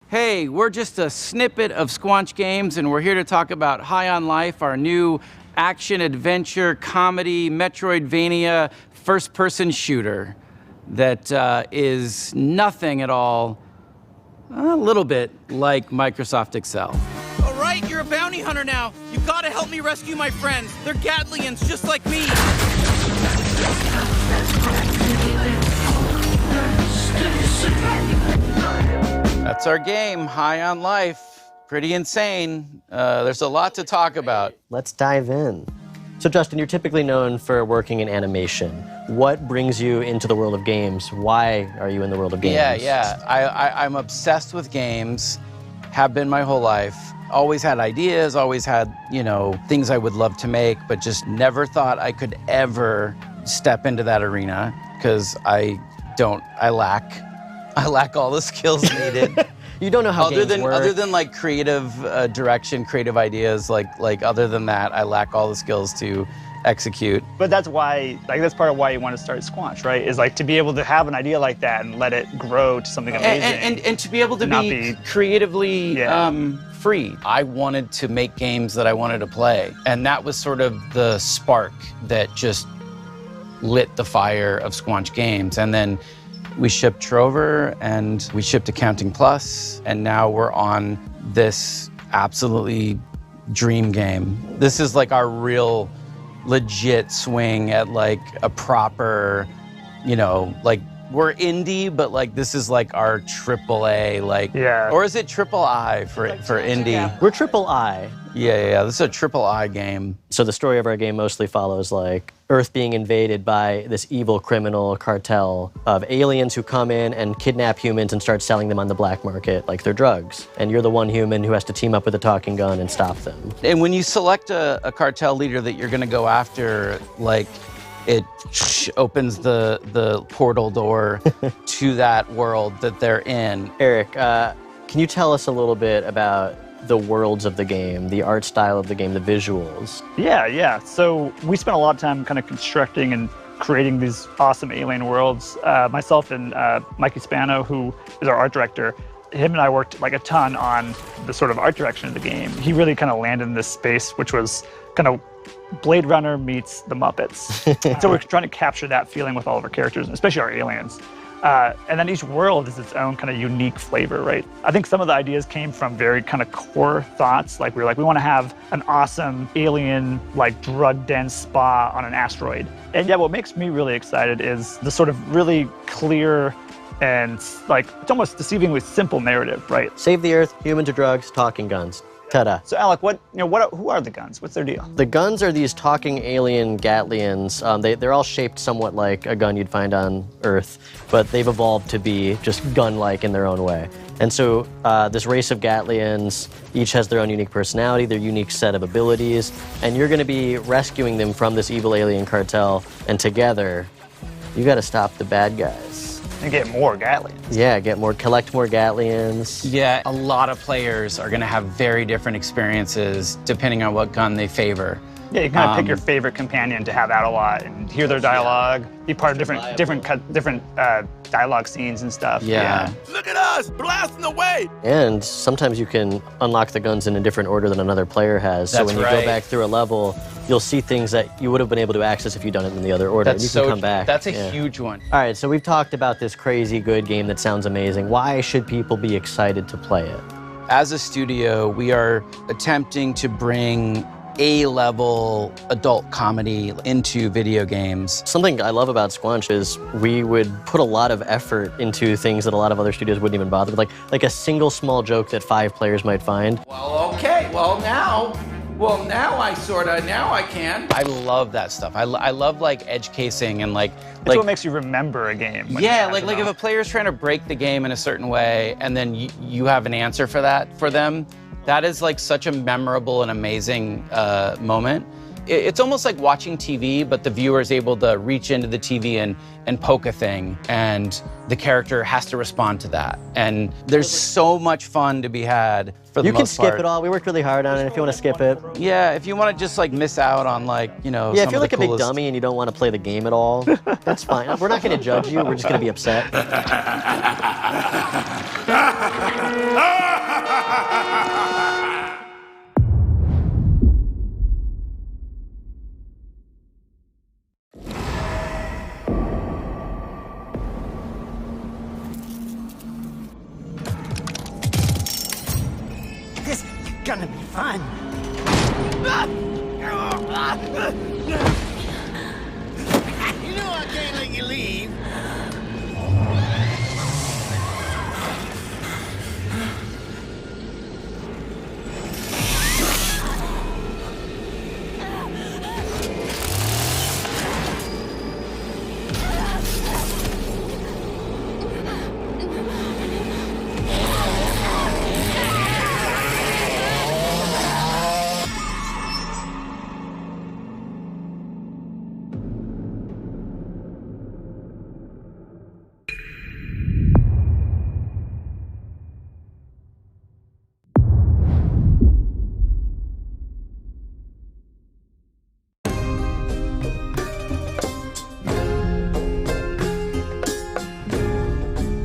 Hey, we're just a snippet of Squanch Games, and we're here to talk about High on Life, our new action-adventure, comedy, Metroidvania, first-person shooter that is nothing at all, a little bit like Microsoft Excel. All right, you're a bounty hunter now. You've got to help me rescue my friends. They're Gatlians, just like me. That's our game, High on Life. Pretty insane. There's a lot to talk about. Let's dive in. So Justin, you're typically known for working in animation. What brings you into the world of games? Why are you in the world of games? I'm obsessed with games, have been my whole life. Always had ideas, always had, things I would love to make, but just never thought I could ever step into that arena because I lack all the skills needed. You don't know how games work. Other than like creative direction, creative ideas, like other than that, I lack all the skills to execute. But that's why, that's part of why you want to start Squanch, right? Is like to be able to have an idea like that and let it grow to something amazing. And to be able to be creatively free. I wanted to make games that I wanted to play. And that was sort of the spark that just lit the fire of Squanch Games. And then we shipped Trover and we shipped Accounting Plus, and now we're on this absolutely dream game. This is like our real legit swing at like a proper, like we're indie, but like this is like our AAA, or is it triple I for indie? Yeah. We're triple I. Yeah, this is a triple I game. So the story of our game mostly follows like Earth being invaded by this evil criminal cartel of aliens who come in and kidnap humans and start selling them on the black market like they're drugs. And you're the one human who has to team up with a talking gun and stop them. And when you select a cartel leader that you're gonna go after, like it opens the portal door to that world that they're in. Eric, can you tell us a little bit about the worlds of the game, the art style of the game, the visuals? Yeah. So we spent a lot of time kind of constructing and creating these awesome alien worlds. Myself and Mikey Spano, who is our art director, him and I worked like a ton on the sort of art direction of the game. He really kind of landed in this space, which was kind of Blade Runner meets the Muppets. So we're trying to capture that feeling with all of our characters, especially our aliens. And then each world is its own kind of unique flavor, right? I think some of the ideas came from very kind of core thoughts. Like we want to have an awesome alien, like drug-dense spa on an asteroid. And yeah, what makes me really excited is the sort of really clear and like, it's almost deceivingly simple narrative, right? Save the Earth, human to drugs, talking guns. Ta-da. So Alec, who are the guns? What's their deal? The guns are these talking alien Gatlians. They're all shaped somewhat like a gun you'd find on Earth, but they've evolved to be just gun-like in their own way. And so this race of Gatlians each has their own unique personality, their unique set of abilities, and you're gonna be rescuing them from this evil alien cartel, and together, you gotta stop the bad guys. And get more Gatlians. Yeah, collect more Gatlians. Yeah, a lot of players are gonna have very different experiences depending on what gun they favor. Yeah, you kind of pick your favorite companion to have out a lot and hear their dialogue, be part of different dialogue scenes and stuff. Yeah. Look at us, blasting away! And sometimes you can unlock the guns in a different order than another player has. So when you go back through a level, you'll see things that you would have been able to access if you'd done it in the other order. That's you can come back. That's a huge one. All right, so we've talked about this crazy good game that sounds amazing. Why should people be excited to play it? As a studio, we are attempting to bring A-level adult comedy into video games. Something I love about Squanch is we would put a lot of effort into things that a lot of other studios wouldn't even bother with, like a single small joke that 5 players might find. Well, okay, now I can. I love that stuff. I love like edge casing and like what makes you remember a game. Yeah, like if a player's trying to break the game in a certain way and then you have an answer for that for them, that is like such a memorable and amazing moment. It's almost like watching TV, but the viewer is able to reach into the TV and poke a thing, and the character has to respond to that. And there's so much fun to be had for the most part. You can skip it all. We worked really hard on it if you want to skip it. Yeah, if you want to just like miss out on like, Yeah, if you're like a big dummy and you don't want to play the game at all, that's fine. We're not going to judge you. We're just going to be upset. This is gonna be fun. You know I can't let you leave.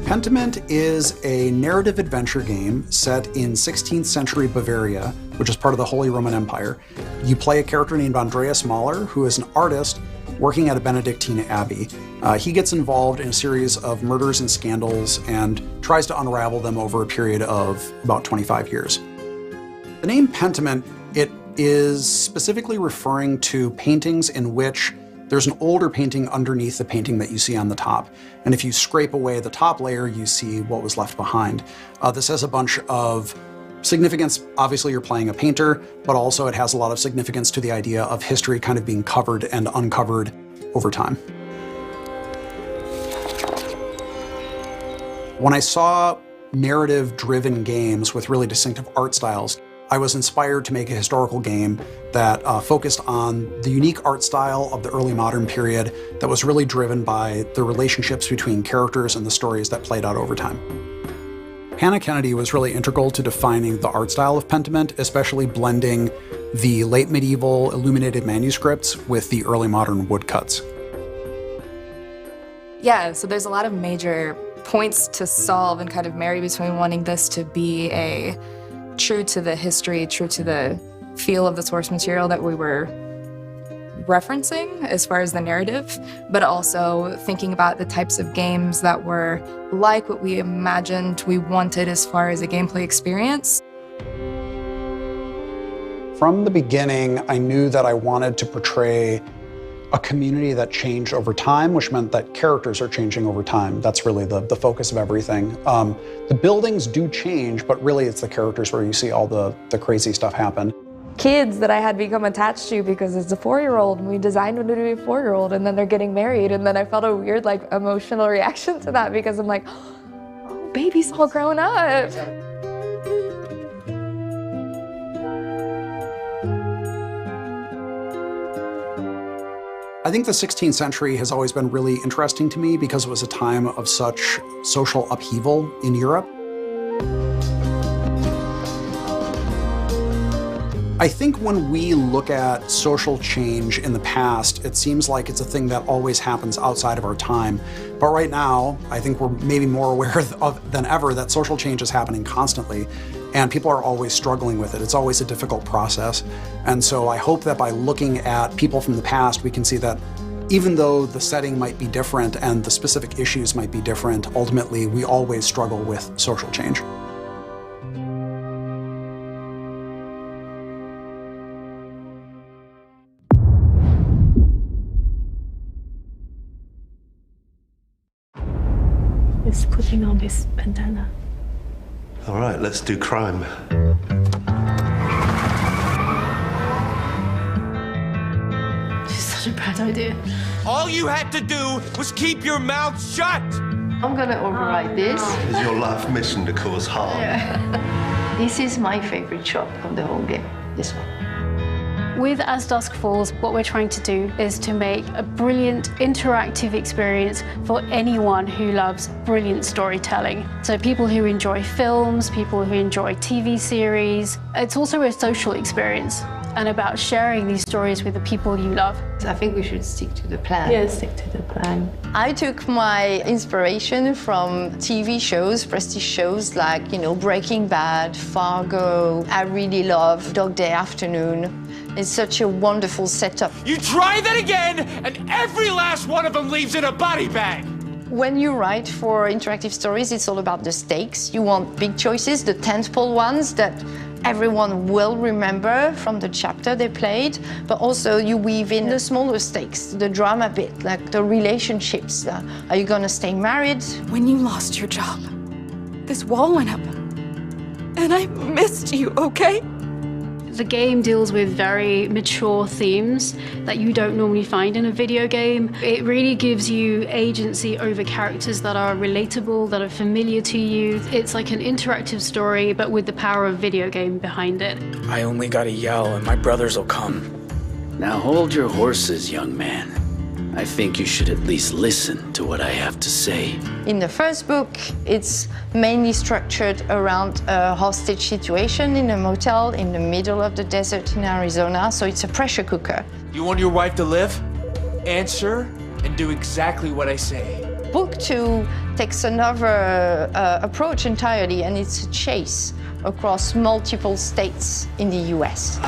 Pentiment is a narrative adventure game set in 16th century Bavaria, which is part of the Holy Roman Empire. You play a character named Andreas Mahler, who is an artist working at a Benedictine abbey. He gets involved in a series of murders and scandals and tries to unravel them over a period of about 25 years. The name Pentiment, it is specifically referring to paintings in which there's an older painting underneath the painting that you see on the top. And if you scrape away the top layer, you see what was left behind. This has a bunch of significance. Obviously, you're playing a painter, but also it has a lot of significance to the idea of history kind of being covered and uncovered over time. When I saw narrative-driven games with really distinctive art styles, I was inspired to make a historical game that focused on the unique art style of the early modern period that was really driven by the relationships between characters and the stories that played out over time. Hannah Kennedy was really integral to defining the art style of Pentiment, especially blending the late medieval illuminated manuscripts with the early modern woodcuts. Yeah, so there's a lot of major points to solve and kind of marry between wanting this to be a true to the history, true to the feel of the source material that we were referencing as far as the narrative, but also thinking about the types of games that were like what we imagined we wanted as far as a gameplay experience. From the beginning, I knew that I wanted to portray a community that changed over time, which meant that characters are changing over time. That's really the focus of everything. The buildings do change, but really it's the characters where you see all the crazy stuff happen. Kids that I had become attached to because it's a 4-year-old and we designed them to be a 4-year-old and then they're getting married and then I felt a weird like emotional reaction to that because I'm like, oh, baby's all grown up. I think the 16th century has always been really interesting to me because it was a time of such social upheaval in Europe. I think when we look at social change in the past, it seems like it's a thing that always happens outside of our time. But right now, I think we're maybe more aware than ever that social change is happening constantly, and people are always struggling with it. It's always a difficult process. And so I hope that by looking at people from the past, we can see that even though the setting might be different and the specific issues might be different, ultimately, we always struggle with social change. He's putting on his bandana. All right, let's do crime. It's such a bad idea. All you had to do was keep your mouth shut! I'm gonna override this. Is your life mission to cause harm? Yeah. This is my favorite shot of the whole game, this one. With As Dusk Falls, what we're trying to do is to make a brilliant interactive experience for anyone who loves brilliant storytelling. So people who enjoy films, people who enjoy TV series. It's also a social experience and about sharing these stories with the people you love. I think we should stick to the plan. Yeah, stick to the plan. I took my inspiration from TV shows, prestige shows like, Breaking Bad, Fargo. I really love Dog Day Afternoon. It's such a wonderful setup. You try that again, and every last one of them leaves in a body bag! When you write for interactive stories, it's all about the stakes. You want big choices, the tentpole ones that everyone will remember from the chapter they played, but also you weave in the smaller stakes, the drama bit, like the relationships. Are you gonna stay married? When you lost your job, this wall went up, and I missed you, okay? The game deals with very mature themes that you don't normally find in a video game. It really gives you agency over characters that are relatable, that are familiar to you. It's like an interactive story, but with the power of video game behind it. I only gotta yell and my brothers will come. Now hold your horses, young man. I think you should at least listen to what I have to say. In the first book, it's mainly structured around a hostage situation in a motel in the middle of the desert in Arizona, so it's a pressure cooker. You want your wife to live? Answer and do exactly what I say. Book 2 takes another approach entirely, and it's a chase across multiple states in the US.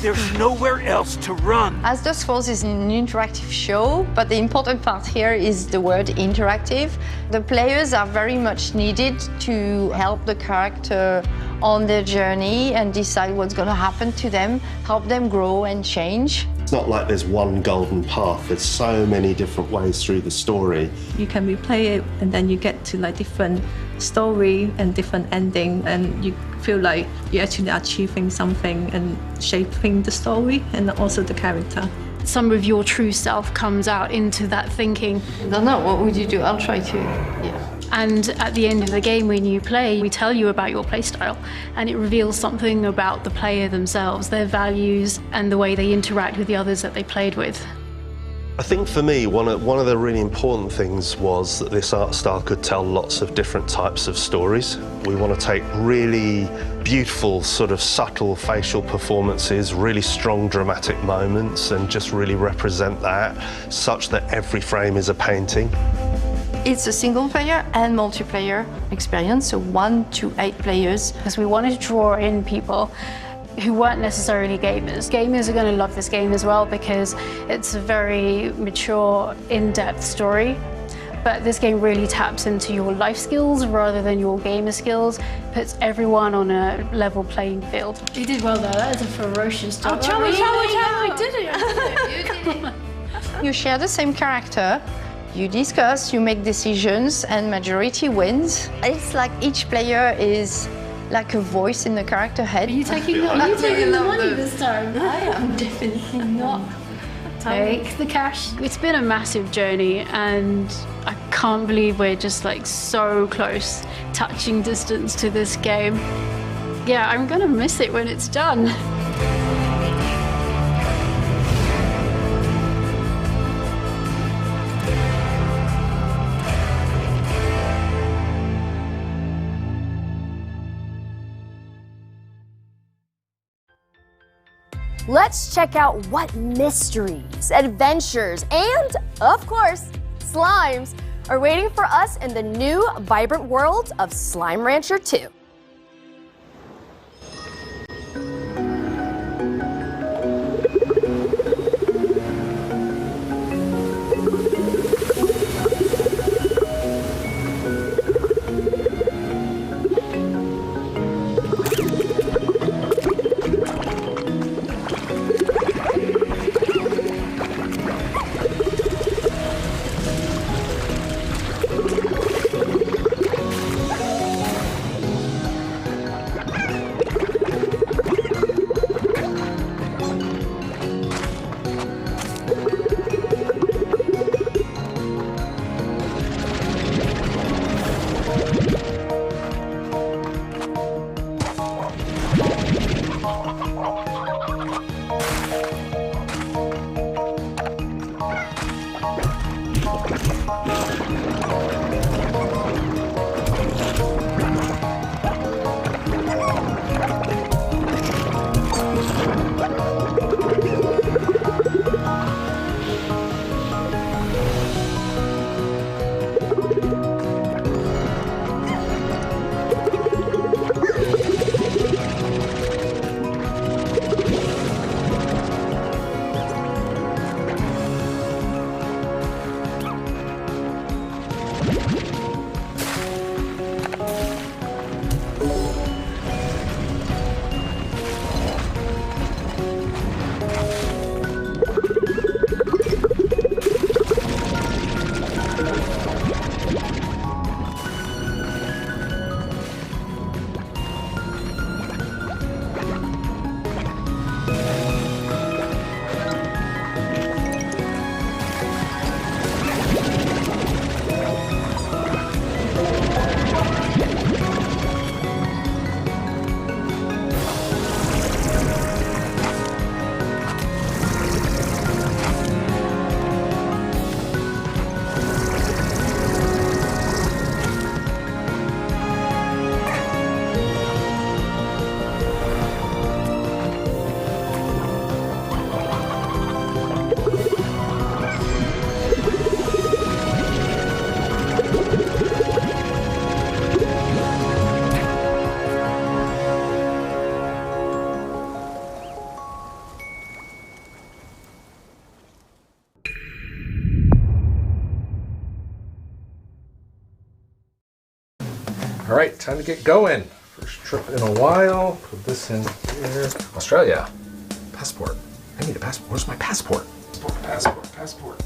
There's nowhere else to run. As Dusk Falls is an interactive show, but the important part here is the word interactive. The players are very much needed to help the character on their journey and decide what's going to happen to them, help them grow and change. It's not like there's one golden path. There's so many different ways through the story. You can replay it, and then you get to like different story and different ending, and you feel like you're actually achieving something and shaping the story and also the character. Some of your true self comes out into that thinking. I don't know, what would you do? I'll try to, yeah. And at the end of the game, when you play, we tell you about your playstyle, and it reveals something about the player themselves, their values, and the way they interact with the others that they played with. I think for me, one of the really important things was that this art style could tell lots of different types of stories. We want to take really beautiful, sort of subtle facial performances, really strong dramatic moments, and just really represent that such that every frame is a painting. It's a single player and multiplayer experience, so 1 to 8 players. Because we wanted to draw in people who weren't necessarily gamers. Gamers are going to love this game as well because it's a very mature, in-depth story. But this game really taps into your life skills rather than your gamer skills, puts everyone on a level playing field. You did well there, that is a ferocious job. You did it. You share the same character, you discuss, you make decisions, and majority wins. It's like each player is like a voice in the character head. Are you taking the money this time? I am definitely not. Take the cash. It's been a massive journey, and I can't believe we're just like so close, touching distance to this game. Yeah, I'm gonna miss it when it's done. Let's check out what mysteries, adventures, and, of course, slimes are waiting for us in the new, vibrant world of Slime Rancher 2. All right, time to get going. First trip in a while. Put this in here. Australia. Passport. I need a passport. Where's my passport? Passport.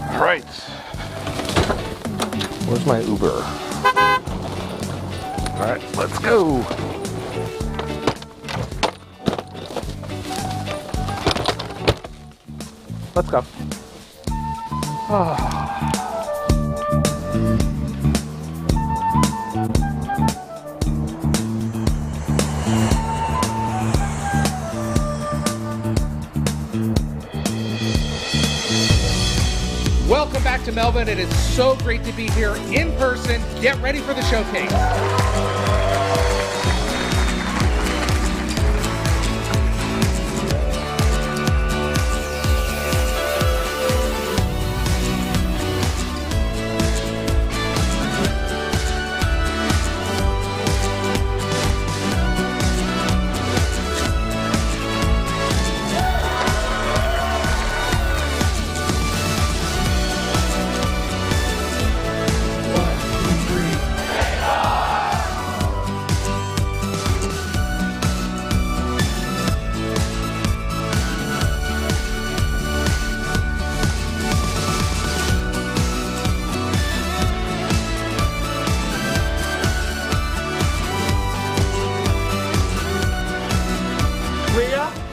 All right. Where's my Uber? All right, let's go. Let's go. Welcome back to Melbourne. It is so great to be here in person. Get ready for the showcase.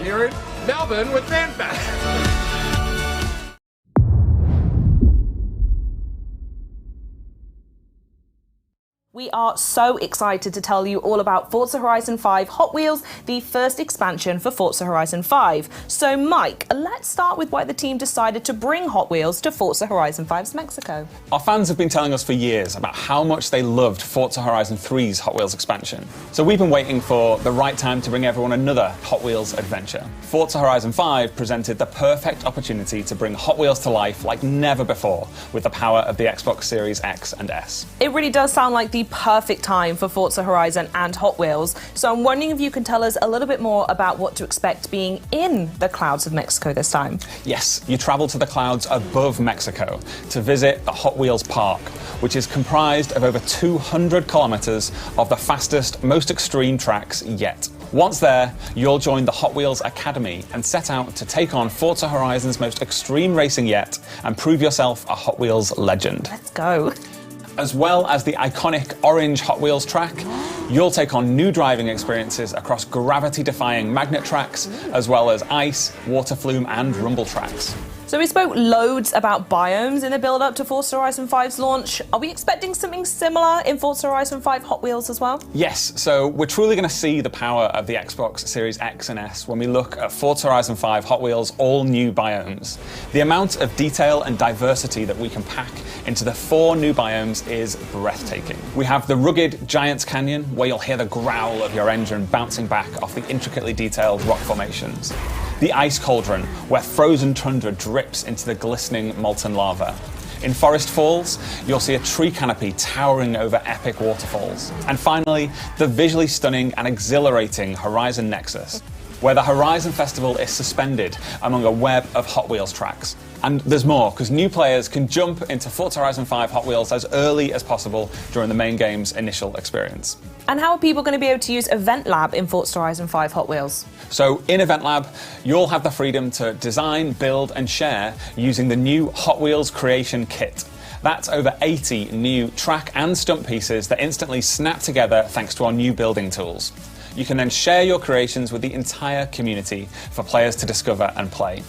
Here in Melbourne with FanFest. We are so excited to tell you all about Forza Horizon 5 Hot Wheels, the first expansion for Forza Horizon 5. So Mike, let's start with why the team decided to bring Hot Wheels to Forza Horizon 5's Mexico. Our fans have been telling us for years about how much they loved Forza Horizon 3's Hot Wheels expansion. So we've been waiting for the right time to bring everyone another Hot Wheels adventure. Forza Horizon 5 presented the perfect opportunity to bring Hot Wheels to life like never before with the power of the Xbox Series X and S. It really does sound like the perfect time for Forza Horizon and Hot Wheels. So I'm wondering if you can tell us a little bit more about what to expect being in the clouds of Mexico this time. Yes, you travel to the clouds above Mexico to visit the Hot Wheels Park, which is comprised of over 200 kilometers of the fastest, most extreme tracks yet. Once there, you'll join the Hot Wheels Academy and set out to take on Forza Horizon's most extreme racing yet and prove yourself a Hot Wheels legend. Let's go. As well as the iconic orange Hot Wheels track, you'll take on new driving experiences across gravity-defying magnet tracks, as well as ice, water flume, and rumble tracks. So we spoke loads about biomes in the build-up to Forza Horizon 5's launch. Are we expecting something similar in Forza Horizon 5 Hot Wheels as well? Yes, so we're truly going to see the power of the Xbox Series X and S when we look at Forza Horizon 5 Hot Wheels' all new biomes. The amount of detail and diversity that we can pack into the 4 new biomes is breathtaking. We have the rugged Giants Canyon, where you'll hear the growl of your engine bouncing back off the intricately detailed rock formations. The Ice Cauldron, where frozen tundra drips into the glistening molten lava. In Forest Falls, you'll see a tree canopy towering over epic waterfalls. And finally, the visually stunning and exhilarating Horizon Nexus, where the Horizon Festival is suspended among a web of Hot Wheels tracks. And there's more, because new players can jump into Forza Horizon 5 Hot Wheels as early as possible during the main game's initial experience. And how are people going to be able to use Event Lab in Forza Horizon 5 Hot Wheels? So in Event Lab, you'll have the freedom to design, build, and share using the new Hot Wheels Creation Kit. That's over 80 new track and stunt pieces that instantly snap together thanks to our new building tools. You can then share your creations with the entire community for players to discover and play.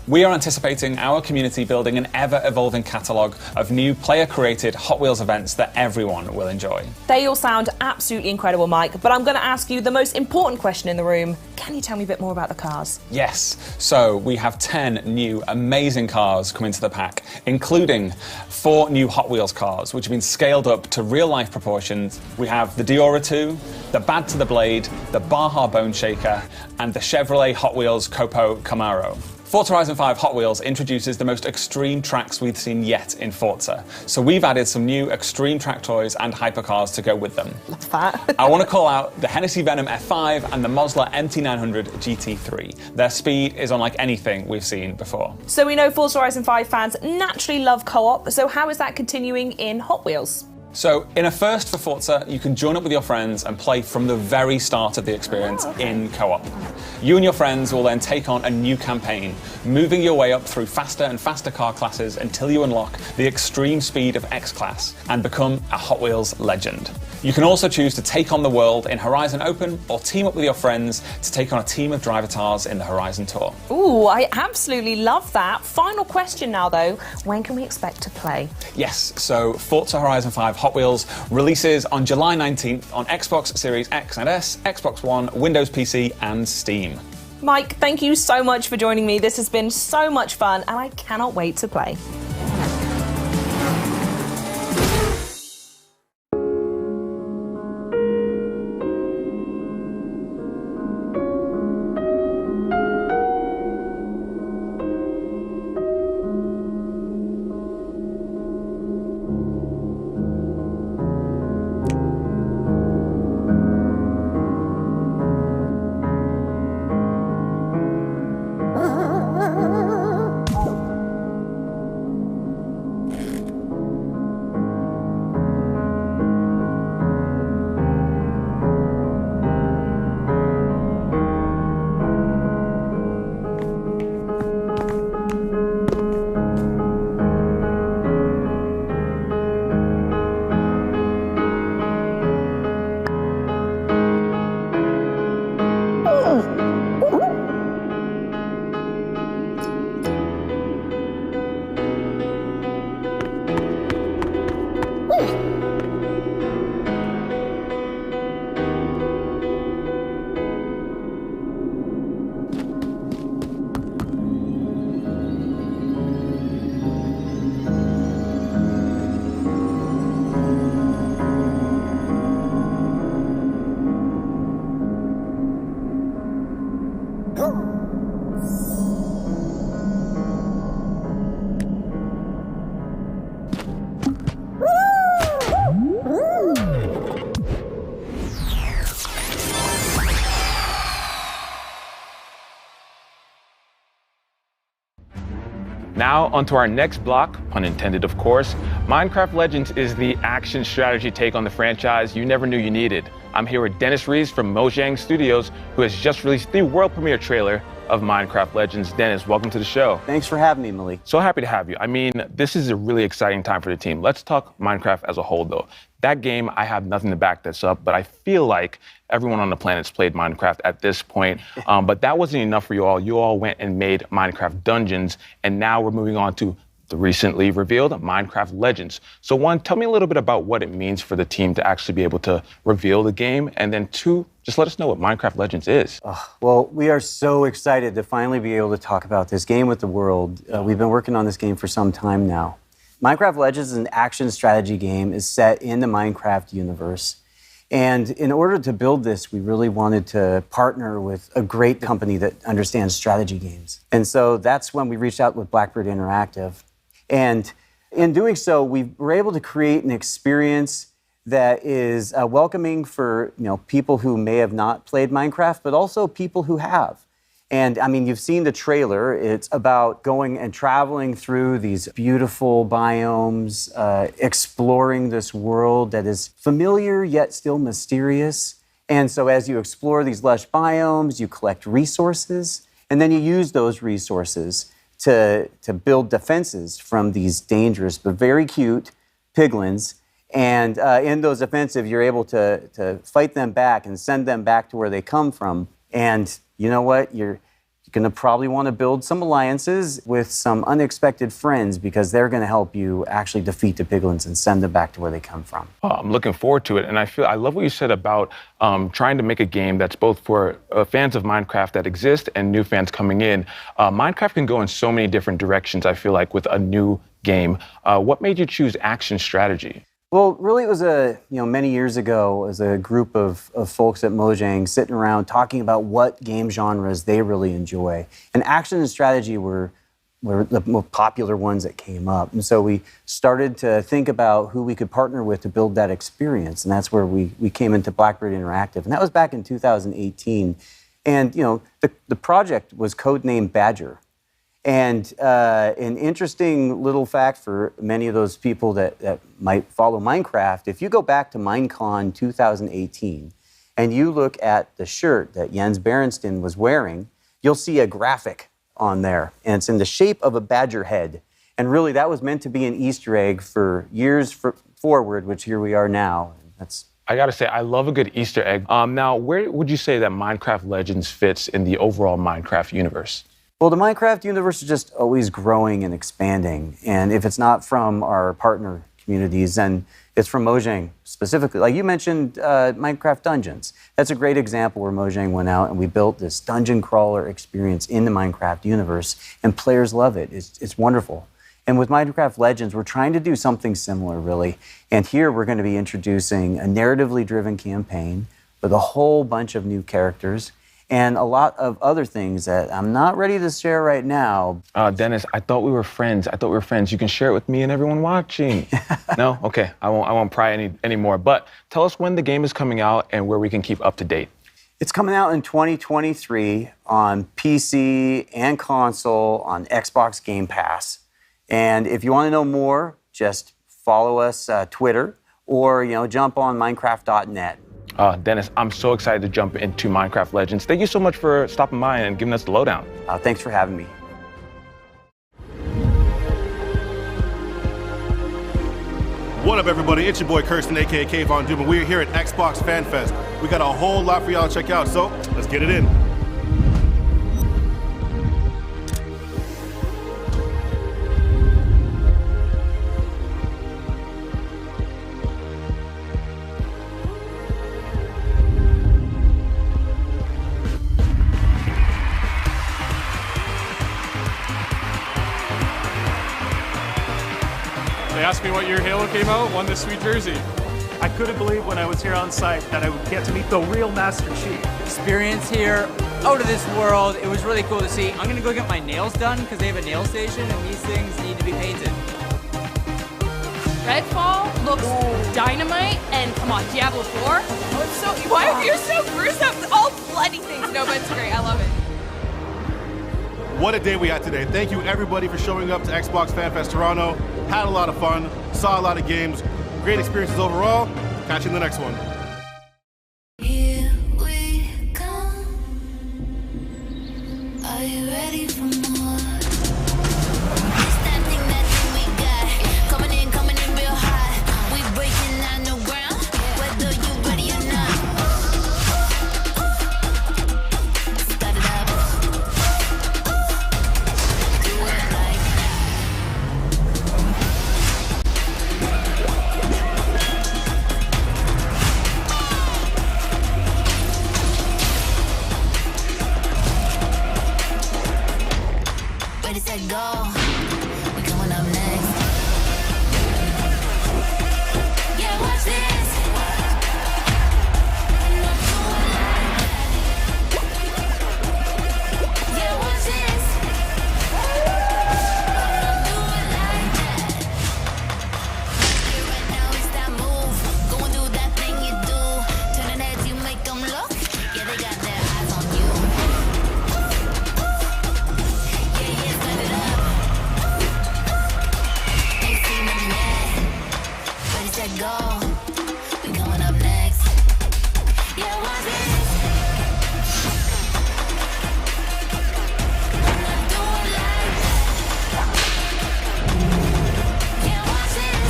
We are anticipating our community building an ever-evolving catalogue of new player-created Hot Wheels events that everyone will enjoy. They all sound absolutely incredible, Mike, but I'm going to ask you the most important question in the room. Can you tell me a bit more about the cars? Yes. So we have 10 new amazing cars coming to the pack, including 4 new Hot Wheels cars, which have been scaled up to real-life proportions. We have the Diora 2, the Bad to the Blade, the Baja Bone Shaker, and the Chevrolet Hot Wheels Copo Camaro. Forza Horizon 5 Hot Wheels introduces the most extreme tracks we've seen yet in Forza. So we've added some new extreme track toys and hypercars to go with them. Love that. I want to call out the Hennessy Venom F5 and the Mosler MT900 GT3. Their speed is unlike anything we've seen before. So we know Forza Horizon 5 fans naturally love co-op, so how is that continuing in Hot Wheels? So, in a first for Forza, you can join up with your friends and play from the very start of the experience in co-op. You and your friends will then take on a new campaign, moving your way up through faster and faster car classes until you unlock the extreme speed of X-Class and become a Hot Wheels legend. You can also choose to take on the world in Horizon Open or team up with your friends to take on a team of drivatars in the Horizon Tour. Ooh, I absolutely love that. Final question now, though. When can we expect to play? Yes, so Forza Horizon 5 Hot Wheels releases on July 19th on Xbox Series X and S, Xbox One, Windows PC, and Steam. Mike, thank you so much for joining me. This has been so much fun, and I cannot wait to play. Now, onto our next block, pun intended of course. Minecraft Legends is the action strategy take on the franchise you never knew you needed. I'm here with Dennis Rees from Mojang Studios, who has just released the world premiere trailer of Minecraft Legends. Dennis, welcome to the show. Thanks for having me, Malik. So happy to have you. I mean, this is a really exciting time for the team. Let's talk Minecraft as a whole, though. That game, I have nothing to back this up, but I feel like everyone on the planet's played Minecraft at this point. But that wasn't enough for you all. You all went and made Minecraft Dungeons, and now we're moving on to the recently revealed Minecraft Legends. So one, tell me a little bit about what it means for the team to actually be able to reveal the game, and then two, just let us know what Minecraft Legends is. Well, we are so excited to finally be able to talk about this game with the world. We've been working on this game for some time now. Minecraft Legends is an action strategy game. Is set in the Minecraft universe. And in order to build this, we really wanted to partner with a great company that understands strategy games. And so that's when we reached out with Blackbird Interactive. And in doing so, we were able to create an experience that is welcoming for people who may have not played Minecraft, but also people who have. And I mean, you've seen the trailer. It's about going and traveling through these beautiful biomes, exploring this world that is familiar yet still mysterious. And so as you explore these lush biomes, you collect resources, and then you use those resources to build defenses from these dangerous but very cute piglins. And in those offensive, you're able to fight them back and send them back to where they come from. And you know what? You're going to probably want to build some alliances with some unexpected friends because they're going to help you actually defeat the piglins and send them back to where they come from. Oh, I'm looking forward to it. And I love what you said about trying to make a game that's both for fans of Minecraft that exist and new fans coming in. Minecraft can go in so many different directions, I feel like, with a new game. What made you choose action strategy? Well, really, it was many years ago, as a group of folks at Mojang sitting around talking about what game genres they really enjoy. And action and strategy were the most popular ones that came up. And so we started to think about who we could partner with to build that experience. And that's where we came into Blackbird Interactive. And that was back in 2018. And, the project was codenamed Badger. And an interesting little fact for many of those people that might follow Minecraft, if you go back to Minecon 2018 and you look at the shirt that Jens Berenstain was wearing, you'll see a graphic on there. And it's in the shape of a badger head. And really, that was meant to be an Easter egg for years forward, which here we are now. I gotta say, I love a good Easter egg. Now, where would you say that Minecraft Legends fits in the overall Minecraft universe? Well, the Minecraft universe is just always growing and expanding. And if it's not from our partner communities, then it's from Mojang specifically. Like you mentioned, Minecraft Dungeons. That's a great example where Mojang went out and we built this dungeon crawler experience in the Minecraft universe, and players love it. It's wonderful. And with Minecraft Legends, we're trying to do something similar, really. And here we're going to be introducing a narratively driven campaign with a whole bunch of new characters and a lot of other things that I'm not ready to share right now. Dennis, I thought we were friends. You can share it with me and everyone watching. No? Okay, I won't pry anymore. But tell us when the game is coming out and where we can keep up to date. It's coming out in 2023 on PC and console on Xbox Game Pass. And if you want to know more, just follow us Twitter or jump on Minecraft.net. Dennis, I'm so excited to jump into Minecraft Legends. Thank you so much for stopping by and giving us the lowdown. Thanks for having me. What up, everybody? It's your boy Kirsten, aka Kayvon Doom, and we're here at Xbox Fan Fest. We got a whole lot for y'all to check out, so let's get it in. They asked me what year Halo came out, won this sweet jersey. I couldn't believe when I was here on site that I would get to meet the real Master Chief. Experience here, out of this world. It was really cool to see. I'm gonna go get my nails done because they have a nail station and these things need to be painted. Redfall looks dynamite, and come on, Diablo 4. Oh, it's so, why are you so gruesome? All bloody things. No, but it's great. I love it. What a day we had today. Thank you, everybody, for showing up to Xbox Fan Fest Toronto. Had a lot of fun, saw a lot of games, great experiences overall. Catch you in the next one. Here we come. Are you ready for more? It's that thing we got. Coming in real hot. We breaking down new ground, whether you ready or not. Start it up. Do it like ready, set, go. We coming up next. Yeah, watch this. Yeah, watch this. Do it like that. Yeah, right now it's that move. Go and do that thing you do. Turning heads, you make them look. Yeah, they got their eyes on you. Set it up. Ain't seen nothing yet. Ready, set, go. We coming up next. Yeah, watch this. I'ma do it like that. Yeah, watch this.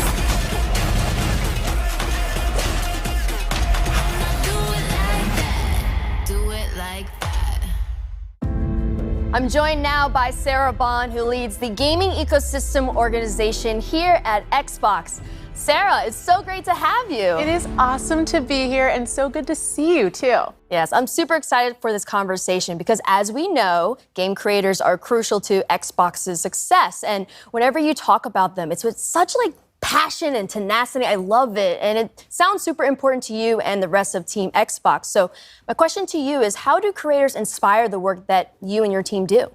I'ma do it like that. Do it like that. I'm joined now by Sarah Bond, who leads the gaming ecosystem organization here at Xbox. Sarah, it's so great to have you. It is awesome to be here and so good to see you too. Yes, I'm super excited for this conversation because as we know, game creators are crucial to Xbox's success. And whenever you talk about them, it's with such passion and tenacity. I love it. And it sounds super important to you and the rest of Team Xbox. So my question to you is, how do creators inspire the work that you and your team do?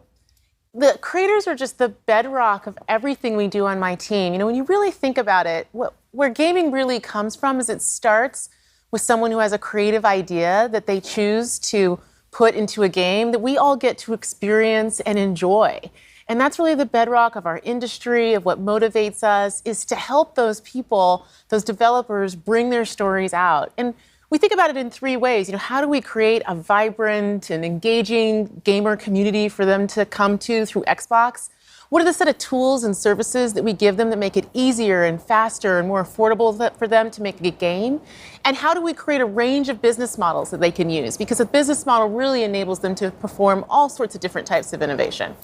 The creators are just the bedrock of everything we do on my team. You know, when you really think about it, where gaming really comes from is it starts with someone who has a creative idea that they choose to put into a game that we all get to experience and enjoy. And that's really the bedrock of our industry, of what motivates us, is to help those people, those developers, bring their stories out. And we think about it in three ways. You know, how do we create a vibrant and engaging gamer community for them to come to through Xbox? What are the set of tools and services that we give them that make it easier and faster and more affordable for them to make a game? And how do we create a range of business models that they can use? Because a business model really enables them to perform all sorts of different types of innovation.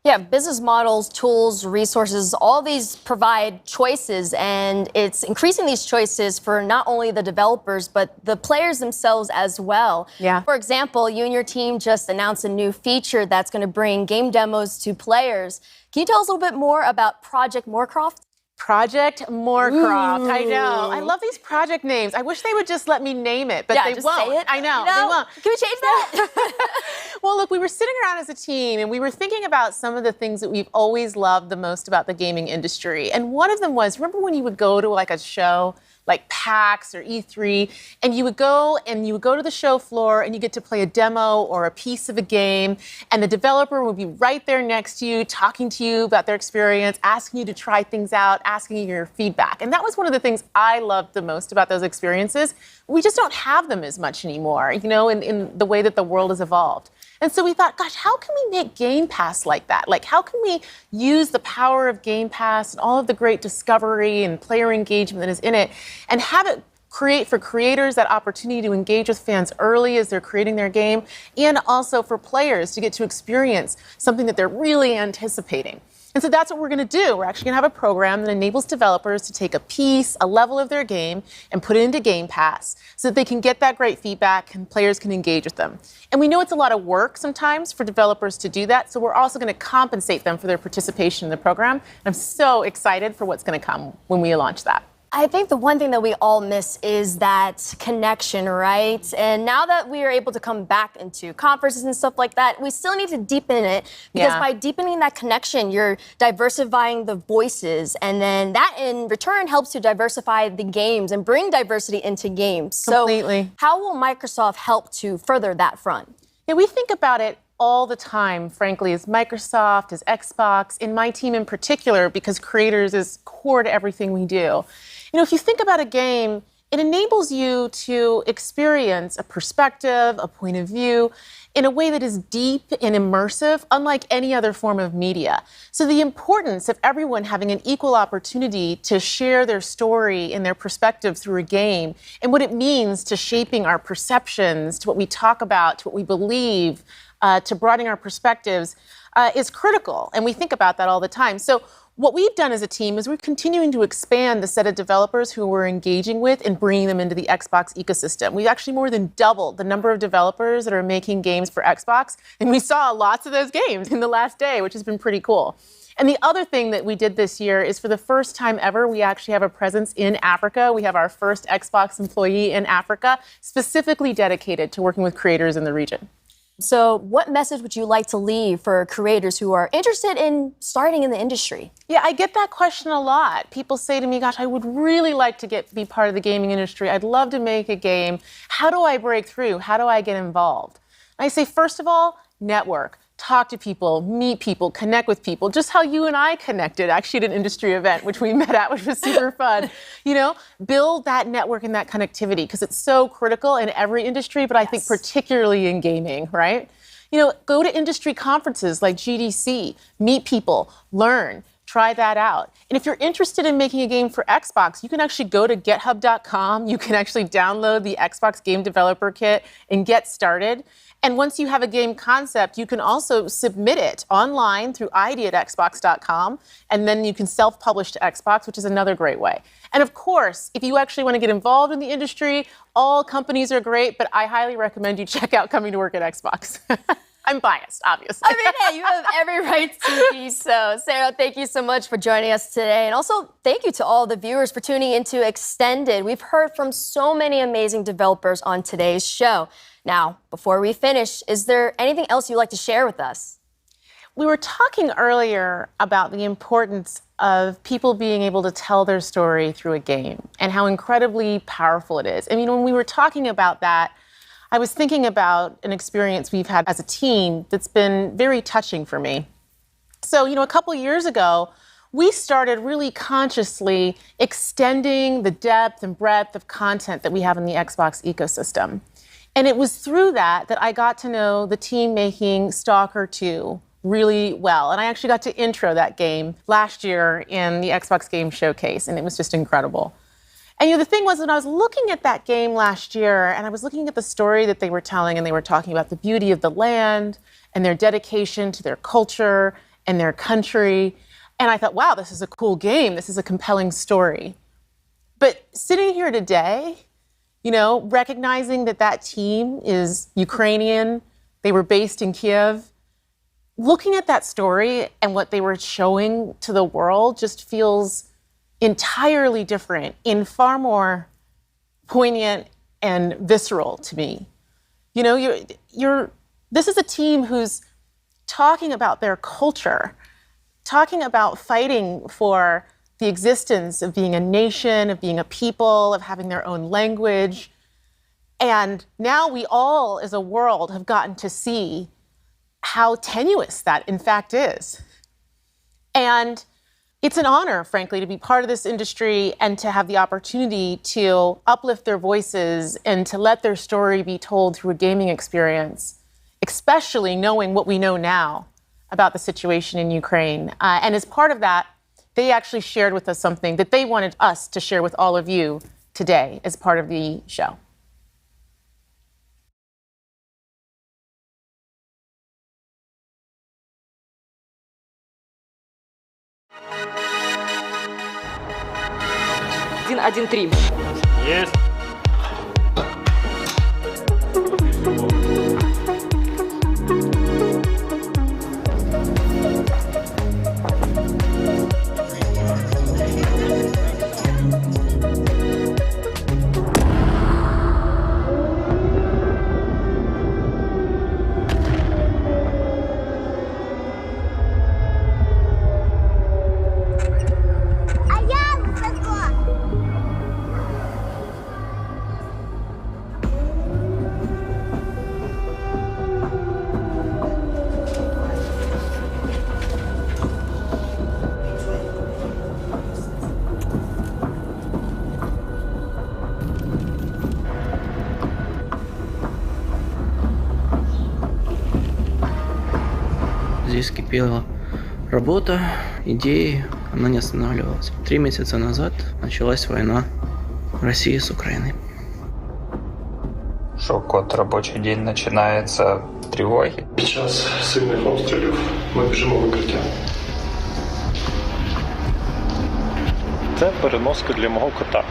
Yeah, business models, tools, resources, all these provide choices, and it's increasing these choices for not only the developers, but the players themselves as well. Yeah. For example, you and your team just announced a new feature that's going to bring game demos to players. Can you tell us a little bit more about Project Moorcroft? Project Moorcroft. Ooh. I know. I love these project names. I wish they would just let me name it, but Yeah, they just won't. say it. I know. You know? They won't. Can we change that? Well, look, we were sitting around as a team and we were thinking about some of the things that we've always loved the most about the gaming industry. And one of them was, remember when you would go to like a show like PAX or E3, and you would go to the show floor and you get to play a demo or a piece of a game, and the developer would be right there next to you, talking to you about their experience, asking you to try things out, asking you your feedback. And that was one of the things I loved the most about those experiences. We just don't have them as much anymore, you know, in the way that the world has evolved. And so we thought, gosh, how can we make Game Pass like that? Like, how can we use the power of Game Pass and all of the great discovery and player engagement that is in it and have it create for creators that opportunity to engage with fans early as they're creating their game, and also for players to get to experience something that they're really anticipating. And so that's what we're going to do. We're actually going to have a program that enables developers to take a piece, a level of their game, and put it into Game Pass so that they can get that great feedback and players can engage with them. And we know it's a lot of work sometimes for developers to do that, so we're also going to compensate them for their participation in the program. And I'm so excited for what's going to come when we launch that. I think the one thing that we all miss is that connection, right? And now that we are able to come back into conferences and stuff like that, we still need to deepen it, because by deepening that connection, you're diversifying the voices, and then that in return helps to diversify the games and bring diversity into games. Completely. So how will Microsoft help to further that front? Yeah, we think about it all the time, frankly, as Microsoft, as Xbox, in my team in particular, because creators is core to everything we do. You know, if you think about a game, it enables you to experience a perspective, a point of view, in a way that is deep and immersive, unlike any other form of media. So the importance of everyone having an equal opportunity to share their story and their perspective through a game, and what it means to shaping our perceptions, to what we talk about, to what we believe, to broadening our perspectives, is critical. And we think about that all the time. So what we've done as a team is we're continuing to expand the set of developers who we're engaging with and bringing them into the Xbox ecosystem. We've actually more than doubled the number of developers that are making games for Xbox, and we saw lots of those games in the last day, which has been pretty cool. And the other thing that we did this year is, for the first time ever, we actually have a presence in Africa. We have our first Xbox employee in Africa, specifically dedicated to working with creators in the region. So what message would you like to leave for creators who are interested in starting in the industry? Yeah, I get that question a lot. People say to me, gosh, I would really like to be part of the gaming industry. I'd love to make a game. How do I break through? How do I get involved? And I say, first of all, network. Talk to people, meet people, connect with people, just how you and I connected actually at an industry event, which we met at, which was super fun. You know, build that network and that connectivity, because it's so critical in every industry, but I think particularly in gaming, right? You know, go to industry conferences like GDC, meet people, learn, try that out. And if you're interested in making a game for Xbox, you can actually go to github.com. You can actually download the Xbox Game Developer Kit and get started. And once you have a game concept, you can also submit it online through id@xbox.com, and then you can self-publish to Xbox, which is another great way. And of course, if you actually want to get involved in the industry, all companies are great, but I highly recommend you check out coming to work at Xbox. I'm biased, obviously. I mean, yeah, you have every right to be so. Sarah, thank you so much for joining us today. And also, thank you to all the viewers for tuning into Extended. We've heard from so many amazing developers on today's show. Now, before we finish, is there anything else you'd like to share with us? We were talking earlier about the importance of people being able to tell their story through a game and how incredibly powerful it is. I mean, when we were talking about that, I was thinking about an experience we've had as a team that's been very touching for me. So, a couple years ago, we started really consciously extending the depth and breadth of content that we have in the Xbox ecosystem. And it was through that I got to know the team making Stalker 2 really well. And I actually got to intro that game last year in the Xbox Games Showcase, and it was just incredible. And the thing was, when I was looking at that game last year, and I was looking at the story that they were telling, and they were talking about the beauty of the land and their dedication to their culture and their country, and I thought, wow, this is a cool game. This is a compelling story. But sitting here today, recognizing that team is Ukrainian, they were based in Kiev, looking at that story and what they were showing to the world just feels entirely different and far more poignant and visceral to me. This is a team who's talking about their culture, talking about fighting for the existence of being a nation, of being a people, of having their own language. And now we all, as a world, have gotten to see how tenuous that, in fact, is. And it's an honor, frankly, to be part of this industry and to have the opportunity to uplift their voices and to let their story be told through a gaming experience, especially knowing what we know now about the situation in Ukraine. And as part of that, they actually shared with us something that they wanted us to share with all of you today as part of the show. Есть. Здесь кипела работа, идеи, она не останавливалась. 3 месяца назад началась война России с Украиной. Шок от робочий день починається з тривоги. Під час сильних обстрілів ми біжимо в укриття. Це переноска для мого кота,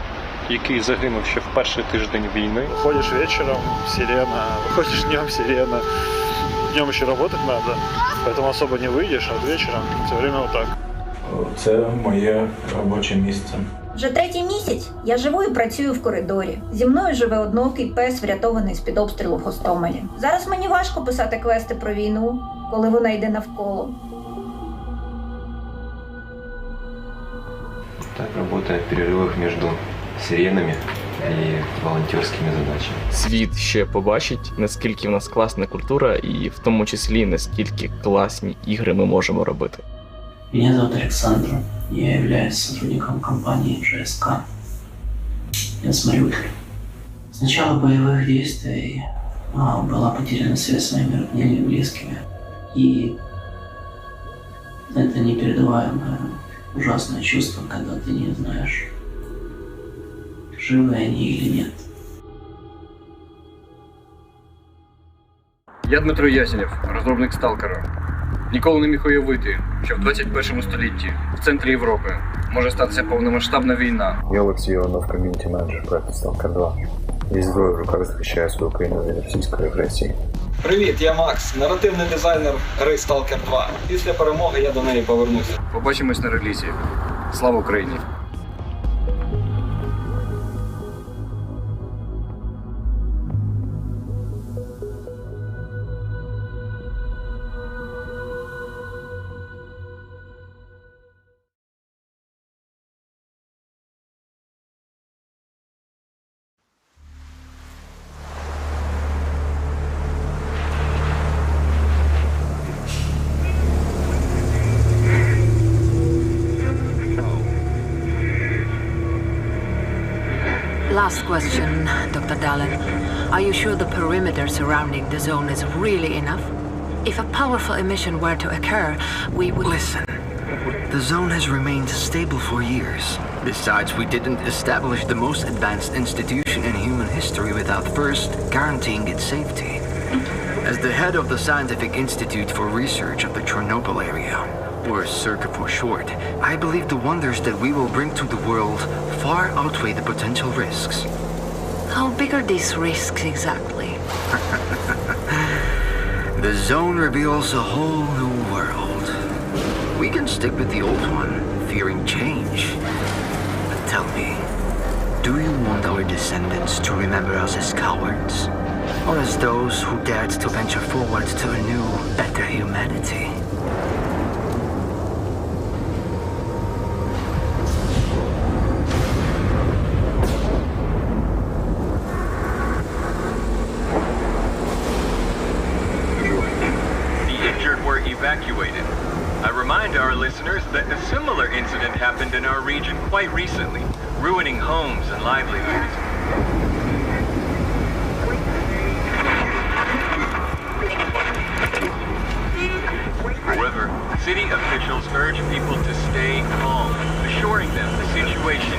який загинув ще в перший тиждень війни. Ходишь вечером, сирена, выходишь днем, сирена. Днем еще работать надо, поэтому особо не выйдешь, а вечером все время вот так. Це моє робоче місце. Вже 3-й місяць я живу і працюю в коридорі. Зі мною живе одноокий пес, врятований з-під обстрілу в Гостомелі. Зараз мені важко писати квести про війну, коли вона йде навколо. Так працює в переривах між сиренами і волонтерськими задачами. Світ ще побачить, наскільки в нас класна культура і в тому числі, наскільки класні ігри ми можемо робити. Меня зовут Александр, я являюсь сотрудником компании ЖСК. Я с Мариуполя. С начала боевых действий была потеряна связь с моими родными и близкими. И это непередаваемое, ужасное чувство, когда ты не знаешь, живы они или нет. Я Дмитро Ясенєв, розробник Сталкера. Ніколи не міг уявити, що в 21 столітті в центрі Європи може статися повномасштабна війна. Я Олексій Іванов, ком'юніті-менеджер проекту Stalker 2. Весь зброю в руках захищає свою країну від російської агресії. Привіт, я Макс, наративний дизайнер гри Stalker 2. Після перемоги я до неї повернуся. Побачимось на релізі. Слава Україні! Last question, Dr. Dallin. Are you sure the perimeter surrounding the zone is really enough? If a powerful emission were to occur, we would... Listen, the zone has remained stable for years. Besides, we didn't establish the most advanced institution in human history without first guaranteeing its safety. As the head of the Scientific Institute for Research of the Chernobyl area, or CIRCA for short, I believe the wonders that we will bring to the world far outweigh the potential risks. How big are these risks exactly? The zone reveals a whole new world. We can stick with the old one, fearing change. But tell me, do you want our descendants to remember us as cowards? Or as those who dared to venture forward to a new, better humanity? Evacuated. I remind our listeners that a similar incident happened in our region quite recently, ruining homes and livelihoods. However, city officials urge people to stay calm, assuring them the situation